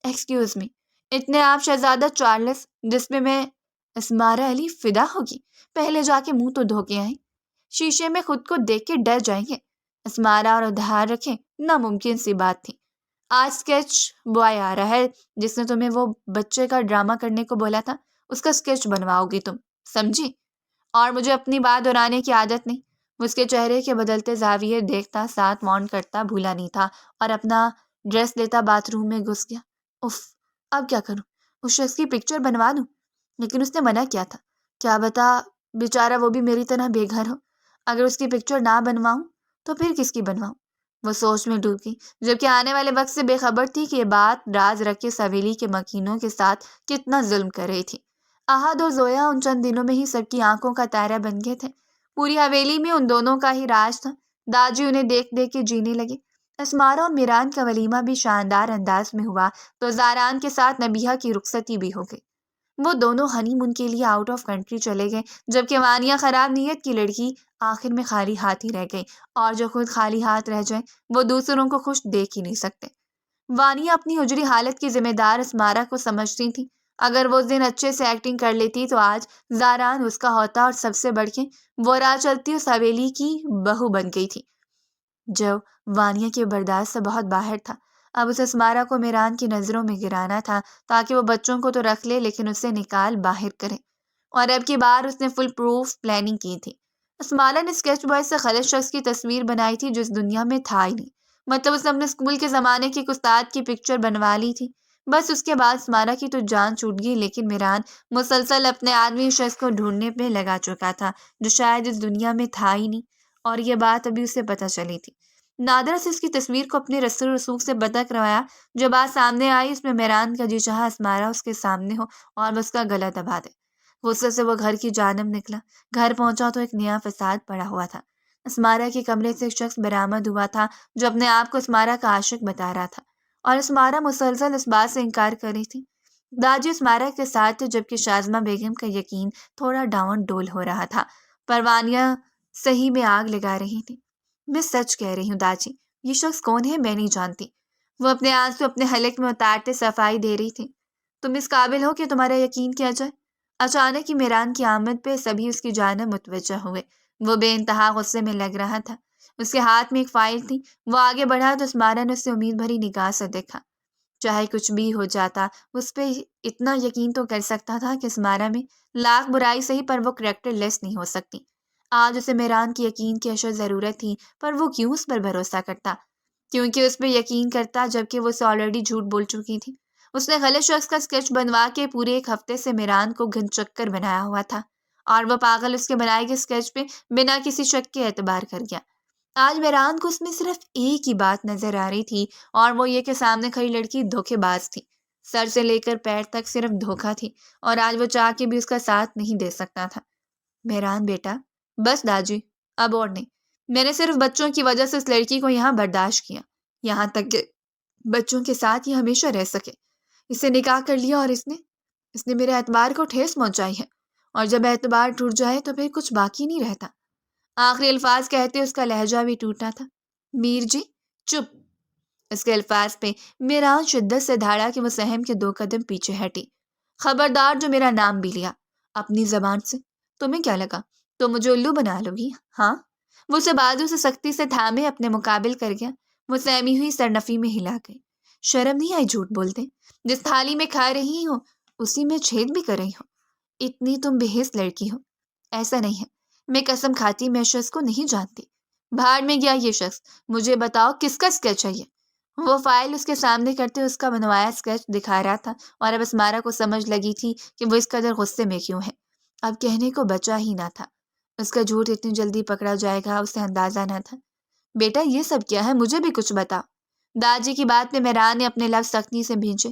ایکسکیوز می، اتنے آپ شہزادہ چارلس، جس پہ میں اسمارا علی فدا ہوگی؟ پہلے جا کے منہ تو دھو کے آئیں، شیشے میں خود کو دیکھ کے ڈر جائیں گے۔ اسمارا اور ادھار رکھیں، ناممکن سی بات تھی۔ آج اسکیچ بوائے آ رہا ہے جس نے تمہیں وہ بچے کا ڈرامہ کرنے کو بولا تھا، اس کا اسکیچ بنواؤ گی تم، سمجھی؟ اور مجھے اپنی بات دہرانے کی عادت نہیں۔ وہ اس کے چہرے کے بدلتے زاویے دیکھتا ساتھ وارن کرتا بھولا نہیں تھا اور اپنا ڈریس لیتا باتھ روم میں گھس گیا۔ اف، اب کیا کروں؟ اس شخص کی پکچر بنوا دوں؟ لیکن اس نے منع کیا تھا، کیا بتا بیچارہ وہ بھی میری طرح بے گھر ہو۔ اگر اس کی پکچر نہ بنواؤں تو پھر کس کی بنواؤں؟ وہ سوچ میں ڈوب گئی، جبکہ آنے والے وقت سے بے خبر تھی کہ یہ بات راز رکھ کے سویلی کے مکینوں کے ساتھ کتنا ظلم کر رہی تھی۔ احد اور زویا ان چند دنوں میں ہی سب کی آنکھوں کا تارا بن گئے تھے۔ پوری حویلی میں ان دونوں کا ہی راج تھا۔ داجی انہیں دیکھ دیکھ کے جینے لگے۔ اسمارا اور میران کا ولیمہ بھی شاندار انداز میں ہوا تو زاران کے ساتھ نبیہہ کی رخصتی بھی ہو گئی۔ وہ دونوں ہنی مون کے لیے آؤٹ آف کنٹری چلے گئے، جبکہ وانیہ خراب نیت کی لڑکی آخر میں خالی ہاتھ ہی رہ گئی، اور جو خود خالی ہاتھ رہ جائے وہ دوسروں کو خوش دیکھ ہی نہیں سکتے۔ وانیہ اپنی حجری حالت کی ذمہ دار اسمارا کو سمجھتی تھی۔ اگر وہ اس دن اچھے سے ایکٹنگ کر لیتی تو آج زاران اس کا ہوتا، اور سب سے بڑھ کے وہ راہ چلتی اس حویلی کی بہو بن گئی تھی، جو وانیہ کے برداشت سے بہت باہر تھا۔ اب اسے اسمارا کو میران کی نظروں میں گرانا تھا تاکہ وہ بچوں کو تو رکھ لے لیکن اسے نکال باہر کرے، اور اب کی بار اس نے فل پروف پلاننگ کی تھی۔ اسمارا نے اسکیچ بوائے سے خالص شخص کی تصویر بنائی تھی جو اس دنیا میں تھا ہی نہیں، مطلب اس نے اپنے اسکول کے زمانے کی ایک استاد کی پکچر بنوا لی تھی۔ بس اس کے بعد اسمارا کی تو جان چھوٹ گئی، لیکن میران مسلسل اپنے آدمی شخص کو ڈھونڈنے پہ لگا چکا تھا جو شاید اس دنیا میں تھا ہی نہیں، اور یہ بات ابھی اسے پتہ چلی تھی۔ نادرا سے اس کی تصویر کو اپنے رسل رسوخ سے پتہ کروایا۔ جو بات سامنے آئی اس میں میران کا جی چاہا اسمارا اس کے سامنے ہو اور وہ اس کا گلا دبا دے۔ غصے سے وہ گھر کی جانب نکلا۔ گھر پہنچا تو ایک نیا فساد پڑا ہوا تھا۔ اسمارا کے کمرے سے ایک شخص برآمد ہوا تھا جو اپنے آپ کو اسمارا کا عاشق بتا رہا تھا، اور اسمارا مسلسل اس بات سے انکار کر رہی تھی۔ داجی اسمارا کے ساتھ تھے، جبکہ شازمہ بیگم کا یقین تھوڑا ڈاون ڈول ہو رہا تھا۔ پروانیہ صحیح میں آگ لگا رہی تھی۔ میں سچ کہہ رہی ہوں داجی، یہ شخص کون ہے میں نہیں جانتی، وہ اپنے آنسو اپنے حلق میں اتارتے صفائی دے رہی تھی۔ تم اس قابل ہو کہ تمہارا یقین کیا جائے؟ اچانک ہی میران کی آمد پہ سبھی اس کی جانب متوجہ ہوئے۔ وہ بے انتہا غصے میں لگ رہا تھا۔ اس کے ہاتھ میں ایک فائل تھی۔ وہ آگے بڑھا تو اسمارا نے اسے امید بھری نگاہ سے دیکھا۔ چاہے کچھ بھی ہو جاتا اس پہ اتنا یقین تو کر سکتا تھا کہ اسمارا میں لاکھ برائی صحیح پر وہ کریکٹر لیس نہیں ہو سکتی۔ آج اسے میران کی یقین کی اشد ضرورت تھی، پر وہ کیوں اس پر بھروسہ کرتا؟ کیونکہ اس پہ یقین کرتا جبکہ وہ اسے آلریڈی جھوٹ بول چکی تھی۔ اس نے غلط شخص کا اسکیچ بنوا کے پورے ایک ہفتے سے میران کو گھن چکر بنایا ہوا تھا، اور وہ پاگل اس کے بنائے گئے اسکیچ پہ بنا کسی شک کے اعتبار کر گیا۔ آج میران کو اس میں صرف ایک ہی بات نظر آ رہی تھی، اور وہ یہ کہ سامنے کھڑی لڑکی دھوکے باز تھی۔ سر سے لے کر پیر تک صرف دھوکا تھی، اور آج وہ چاہ کے بھی اس کا ساتھ نہیں دے سکتا تھا۔ میران بیٹا، بس داجی، اب اور نہیں۔ میں نے صرف بچوں کی وجہ سے اس لڑکی کو یہاں برداشت کیا، یہاں تک کہ بچوں کے ساتھ یہ ہمیشہ رہ سکے۔ اسے نکاح کر لیا اور اس نے میرے اعتبار کو ٹھیس پہنچائی ہے، اور جب اعتبار ٹوٹ جائے تو پھر کچھ باقی نہیں رہتا۔ آخری الفاظ کہتے اس کا لہجہ بھی ٹوٹا تھا۔ میر جی چپ۔ اس کے الفاظ پہ میران شدت سے دھاڑا کہ وہ سہم کے 2 قدم پیچھے ہٹی۔ خبردار جو میرا نام بھی لیا اپنی زبان سے، تمہیں کیا لگا تو مجھے الو بنا لو گی؟ ہاں؟ وہ اسے بازو سے سختی سے تھامے اپنے مقابل کر گیا۔ وہ سہمی ہوئی سرنفی میں ہلا گئی۔ شرم نہیں آئی جھوٹ بولتے؟ جس تھالی میں کھا رہی ہو اسی میں چھید بھی کر رہی ہو۔ اتنی تم بے حس لڑکی ہو۔ ایسا نہیں ہے، میں قسم کھاتی میں شخص کو نہیں جانتی۔ بھاڑ میں گیا یہ شخص، مجھے بتاؤ کس کا اسکیچ ہے یہ؟ وہ فائل اس کے سامنے کرتے اس کا بنوایا اسکیچ دکھا رہا تھا، اور اب اسمارا کو سمجھ لگی تھی کہ وہ اس قدر غصے میں کیوں ہے۔ اب کہنے کو بچا ہی نہ تھا۔ اس کا جھوٹ اتنی جلدی پکڑا جائے گا اسے اندازہ نہ تھا۔ بیٹا یہ سب کیا ہے، مجھے بھی کچھ بتا۔ داجی کی بات میں میران نے اپنے لفظ سختی سے بھینچے۔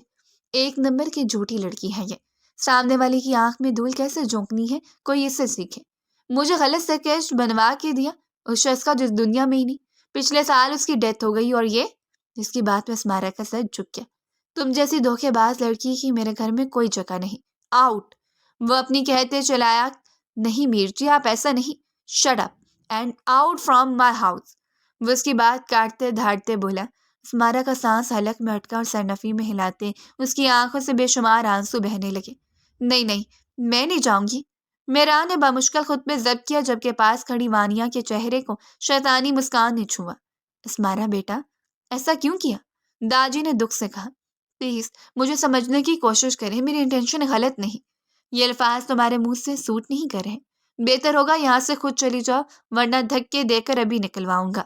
ایک نمبر کی جھوٹی لڑکی ہے یہ، سامنے والی کی آنکھ میں دھول کیسے جھونکنی ہے کوئی اس سے سیکھے۔ مجھے غلط اسکیچ بنوا کے دیا اس شخص کا جس دنیا میں ہی نہیں۔ پچھلے سال اس کی ڈیتھ ہو گئی، اور یہ؟ جس کی بات میں اسمارا کا سر جھک گیا۔ تم جیسی دھوکے باز لڑکی کی میرے گھر میں کوئی جگہ نہیں، آؤٹ۔ وہ اپنی کہتے چلایا۔ نہیں میر جی آپ ایسا نہیں، shut up and out from my house. وہ اس کی بات کاٹتے دھاڑتے بولا۔ اسمارا کا سانس حلق میں اٹکا اور سرنفی میں ہلاتے اس کی آنکھوں سے بے شمار آنسو بہنے لگے۔ نہیں نہیں، میں نہیں جاؤں گی۔ میران نے بمشکل خود پہ ضبط کیا، جبکہ پاس کھڑی وانیہ کے چہرے کو شیطانی مسکان نے چھوا۔ اسمارا بیٹا ایسا کیوں کیا؟ داجی نے دکھ سے کہا۔ پلیز مجھے سمجھنے کی کوشش کریں، میری انٹینشن غلط نہیں، یہ الفاظ تمہارے منہ سے سوٹ نہیں کر رہے۔ بہتر ہوگا یہاں سے خود چلی جاؤ، ورنہ دھکے دے کر ابھی نکلواؤں گا۔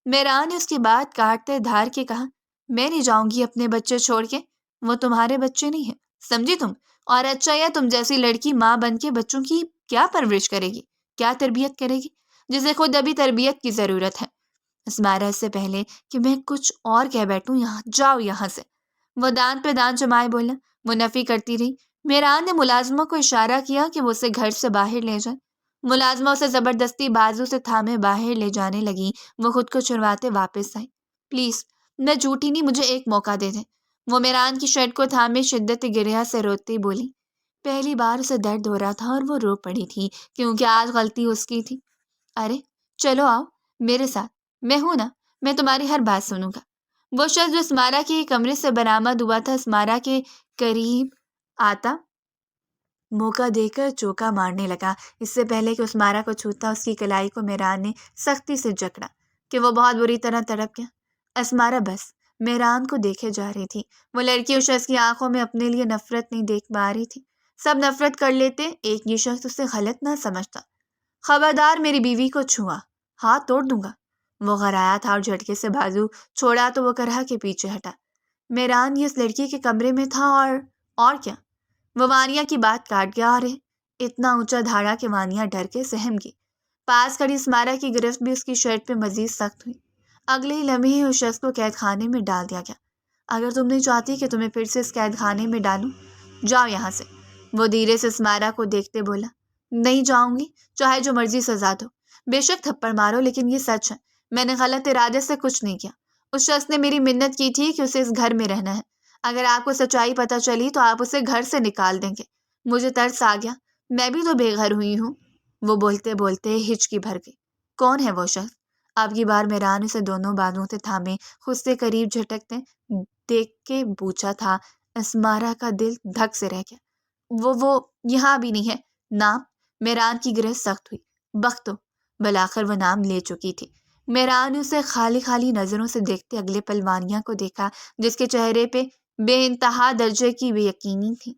میران نے اس کی بات کاٹتے دھار کے کہا۔ میں نہیں جاؤں گی اپنے بچے چھوڑ کے، وہ تمہارے بچے نہیں ہیں، سمجھی تم؟ اور اچھا یا تم جیسی لڑکی ماں بن کے بچوں کی کیا پرورش کرے گی، کیا تربیت کرے گی، جسے خود ابھی تربیت کی ضرورت ہے۔ اسمارا اس سے پہلے کہ میں کچھ اور کہہ بیٹھوں جاؤ یہاں سے، وہ دانت پہ دانت جمائے بولا۔ وہ نفی کرتی رہی۔ میران نے ملازمہ کو اشارہ کیا کہ وہ اسے گھر سے باہر لے جائے۔ ملازمہ اسے زبردستی بازو سے تھامے باہر لے جانے لگی۔ وہ خود کو چھڑواتے واپس آئی۔ پلیز میں جھوٹی نہیں، مجھے ایک موقع دے دیں۔ وہ میران کی شرٹ کو تھامے شدت گریہ سے روتی بولی۔ پہلی بار اسے درد ہو رہا تھا اور وہ رو پڑی تھی کیونکہ آج غلطی اس کی تھی۔ ارے چلو آؤ میرے ساتھ، میں ہوں نا، میں تمہاری ہر بات سنوں گا۔ وہ شخص جو اسمارا کے کمرے سے برآمد ہوا تھا اسمارا کے قریب آتا موقع دے کر چوکا مارنے لگا۔ اس سے پہلے کہ اسمارا کو چھوتا اس کی کلائی کو میران نے سختی سے جکڑا کہ وہ بہت بری طرح تڑپ گیا۔ اسمارا بس میران کو دیکھے جا رہی تھی۔ وہ لڑکی اس شخص کی آنکھوں میں اپنے لیے نفرت نہیں دیکھ پا رہی تھی۔ سب نفرت کر لیتے، ایک یہ شخص اسے غلط نہ سمجھتا۔ خبردار میری بیوی کو چھوا، ہاتھ توڑ دوں گا۔ وہ غرایا تھا اور جھٹکے سے بازو چھوڑا تو وہ کرہ کے پیچھے ہٹا۔ میران یہ اس لڑکی کے کمرے میں تھا اور کیا؟ وہ وانیہ کی بات کاٹ گیا اور اتنا اونچا دھاڑا کہ وانیہ ڈر کے سہم گئی۔ پاس کھڑی اسمارا کی گرفت بھی اس کی شرٹ پہ مزید سخت ہوئی۔ اگلے ہی لمحے اس شخص کو قید خانے میں ڈال دیا گیا۔ اگر تم نہیں چاہتی کہ تمہیں پھر سے اس قید خانے میں ڈالوں، جاؤ یہاں سے، وہ دھیرے سے اسمارا کو دیکھتے بولا۔ نہیں جاؤں گی، چاہے جو مرضی سزا دو، بے شک تھپڑ مارو، لیکن یہ سچ ہے، میں نے غلط ارادے سے کچھ نہیں کیا۔ اس شخص نے میری منت کی تھی کہ اسے اس گھر میں رہنا ہے۔ اگر آپ کو سچائی پتہ چلی تو آپ اسے گھر سے نکال دیں گے۔ مجھے ترس آ گیا، میں بھی تو بے گھر ہوئی ہوں۔ وہ بولتے بولتے ہچکی بھر گئی۔ کون ہے وہ شخص؟ اب کی بار میران اسے دونوں بازوؤں سے تھامے خود سے قریب جھٹکتے دیکھ کے پوچھا تھا۔ اسمارا کا دل دھک سے رہ گیا۔ وہ یہاں بھی نہیں ہے۔ نام؟ میران کی گرفت سخت ہوئی۔ بختو، بلاخر وہ نام لے چکی تھی۔ میران نے اسے خالی خالی نظروں سے دیکھتے اگلے پل وانیہ کو دیکھا جس کے چہرے پہ بے انتہا درجے کی بے یقینی تھی۔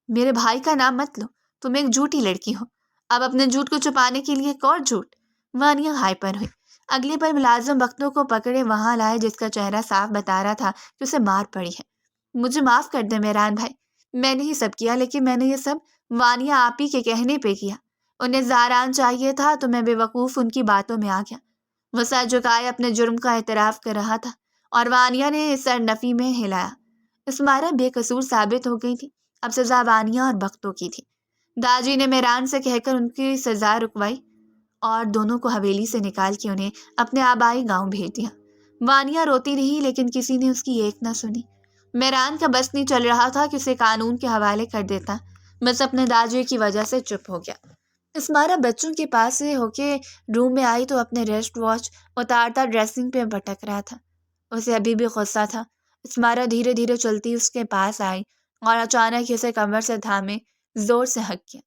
میرے بھائی کا نام مت لو، تم ایک جھوٹی لڑکی ہو۔ اب اپنے جھوٹ کو چھپانے کے لیے ایک اور جھوٹ۔ وانیہ ہائپر ہوئی۔ اگلے پر ملازم بختوں کو پکڑے وہاں لائے جس کا چہرہ صاف بتا رہا تھا کہ اسے مار پڑی ہے۔ مجھے معاف کر دے میران بھائی، میں نے ہی سب کیا، لیکن میں نے یہ سب وانیہ آپی کے کہنے پہ کیا۔ انہیں زاران چاہیے تھا تو میں بے وقوف ان کی باتوں میں آ گیا۔ وہ سر جھکائے اپنے جرم کا اعتراف کر رہا تھا اور وانیہ نے سر نفی میں ہلایا۔ اسمارا بے قصور ثابت ہو گئی تھی، اب سزا وانیہ اور بختوں کی تھی۔ داجی نے میران سے کہہ کر ان کی سزا رکوائی اور دونوں کو حویلی سے نکال کے انہیں اپنے آبائی گاؤں بھیج دیا۔ وانیہ روتی رہی لیکن کسی نے اس کی ایک نہ سنی۔ میران کا بس نہیں چل رہا تھا کہ اسے قانون کے حوالے کر دیتا، بس اپنے داجی کی وجہ سے چپ ہو گیا۔ اسمارا بچوں کے پاس سے ہو کے روم میں آئی تو اپنے ریسٹ واچ اتارتا ڈریسنگ پہ بھٹک رہا تھا۔ اسے ابھی بھی غصہ تھا۔ اسمارا دھیرے دھیرے چلتی اس کے پاس آئی اور اچانک اسے کمر سے تھامے زور سے ہک کیا۔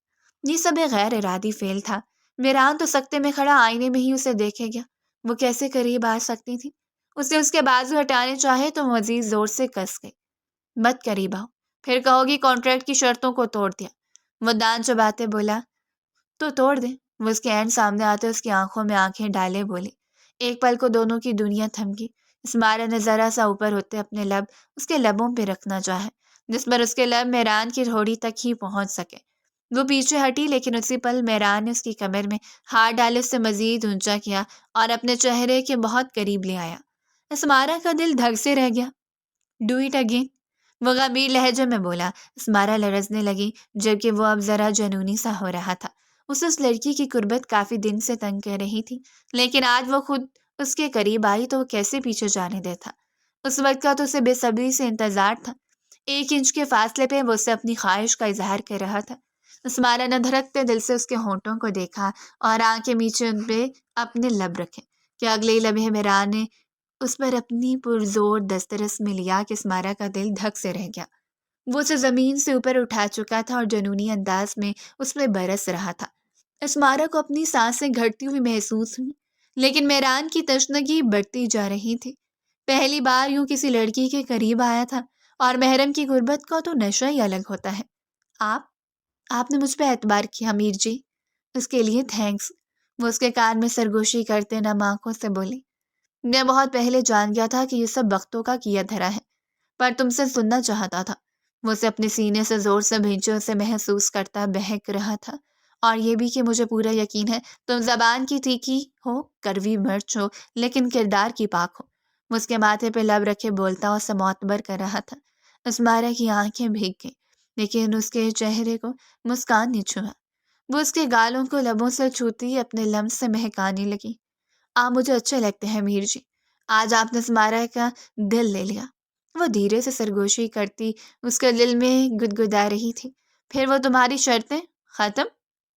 یہ سب ایک غیر ارادی فعل تھا۔ میران تو سکتے میں کھڑا آئینے میں ہی اسے دیکھے گیا۔ وہ کیسے قریب آ سکتی تھی؟ اسے اس کے بازو ہٹانے چاہے تو مزید زور سے کس گئی۔ مت قریب آؤ، پھر کہو گی کانٹریکٹ کی شرطوں کو توڑ دیا۔ وہ دان چباتے بولا۔ تو توڑ دیں۔ وہ اس کے عین سامنے آتے اس کی آنکھوں میں آنکھیں ڈالے بولی۔ ایک پل کو دونوں کی دنیا تھم گئی۔ اسمارا نے ذرا سا اوپر ہوتے اپنے لب اس کے لبوں پہ رکھنا چاہے جس پر اس کے لب میران کی ٹھوڑی تک ہی پہنچ سکے۔ وہ پیچھے ہٹی لیکن اسی پل میران نے اس کی کمر میں ہاتھ ڈالے اس سے مزید اونچا کیا اور اپنے چہرے کے بہت قریب لے آیا۔ اسمارا کا دل دھک سے رہ گیا۔ ڈو اٹ اگین، وہ غمگین لہجے میں بولا۔ اسمارا لرزنے لگی جبکہ وہ اب ذرا جنونی سا ہو رہا تھا۔ اسے اس لڑکی کی قربت کافی دن سے تنگ کر رہی تھی، لیکن آج وہ خود اس کے قریب آئی تو وہ کیسے پیچھے جانے دیتا؟ اس وقت کا تو اسے بے صبری سے انتظار تھا۔ 1 انچ کے فاصلے پہ وہ اسے اپنی خواہش کا اظہار کر رہا تھا۔ اسمارا نے دھڑکتے دل سے اس کے ہونٹوں کو دیکھا اور آنکھیں نیچے ان پہ اپنے لب رکھے کہ اگلے لمحے میران نے اس پر اپنی پرزور دسترس میں لیا کہ اسمارا کا دل دھک سے رہ گیا۔ وہ اسے زمین سے اوپر اٹھا چکا تھا اور جنونی انداز میں اس پہ برس رہا تھا۔ اسمارا کو اپنی سانسیں گھٹتی ہوئی محسوس ہوئی، لیکن میران کی تشنگی بڑھتی جا رہی تھی۔ پہلی بار یوں کسی لڑکی کے قریب آیا تھا اور محرم کی غربت کا تو نشہ ہی الگ ہوتا ہے۔ آپ نے مجھ پہ اعتبار کیا امیر جی، اس کے لیے تھینکس۔ وہ اس کے کان میں سرگوشی کرتے نم آنکھوں سے بولی۔ میں بہت پہلے جان گیا تھا کہ یہ سب بختوں کا کیا دھرا ہے، پر تم سے سننا چاہتا تھا۔ وہ اسے اپنے سینے سے زور سے بھینچے اسے محسوس کرتا بہک رہا تھا۔ اور یہ بھی کہ مجھے پورا یقین ہے تم زبان کی تیکھی ہو، کڑوی مرچ ہو، لیکن کردار کی پاک ہو۔ وہ اس کے ماتھے پہ لب رکھے بولتا اور اسے معتبر کر رہا تھا۔ اسمارا کی آنکھیں بھیگ گئیں لیکن اس کے چہرے کو مسکان نے چھوا۔ وہ اس کے گالوں کو لبوں سے چھوتی اپنے لمس سے مہکانے لگی۔ آپ مجھے اچھے لگتے ہیں میر جی، آج آپ نے اسمارا کا دل لے لیا۔ وہ دھیرے سے سرگوشی کرتی اس کے دل میں گدگدا رہی تھی، پھر وہ تمہاری شرطیں ختم؟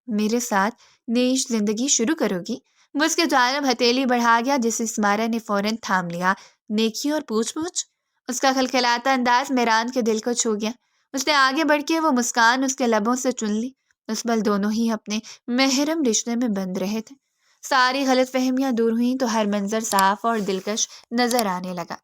میرے ساتھ نئی زندگی شروع کرو گی؟ وہ اس کی جانب ہتھیلی بڑھا گیا جسے اسمارا نے فوراً تھام لیا۔ نیکی اور پوچھ پوچھ؟ اس کا کھلکھلاتا انداز میران کے دل کو چھو گیا۔ اس نے آگے بڑھ کے وہ مسکان اس کے لبوں سے چن لی۔ اس پل دونوں ہی اپنے محرم رشتے میں بند رہے تھے۔ ساری غلط فہمیاں دور ہوئیں تو ہر منظر صاف اور دلکش نظر آنے لگا۔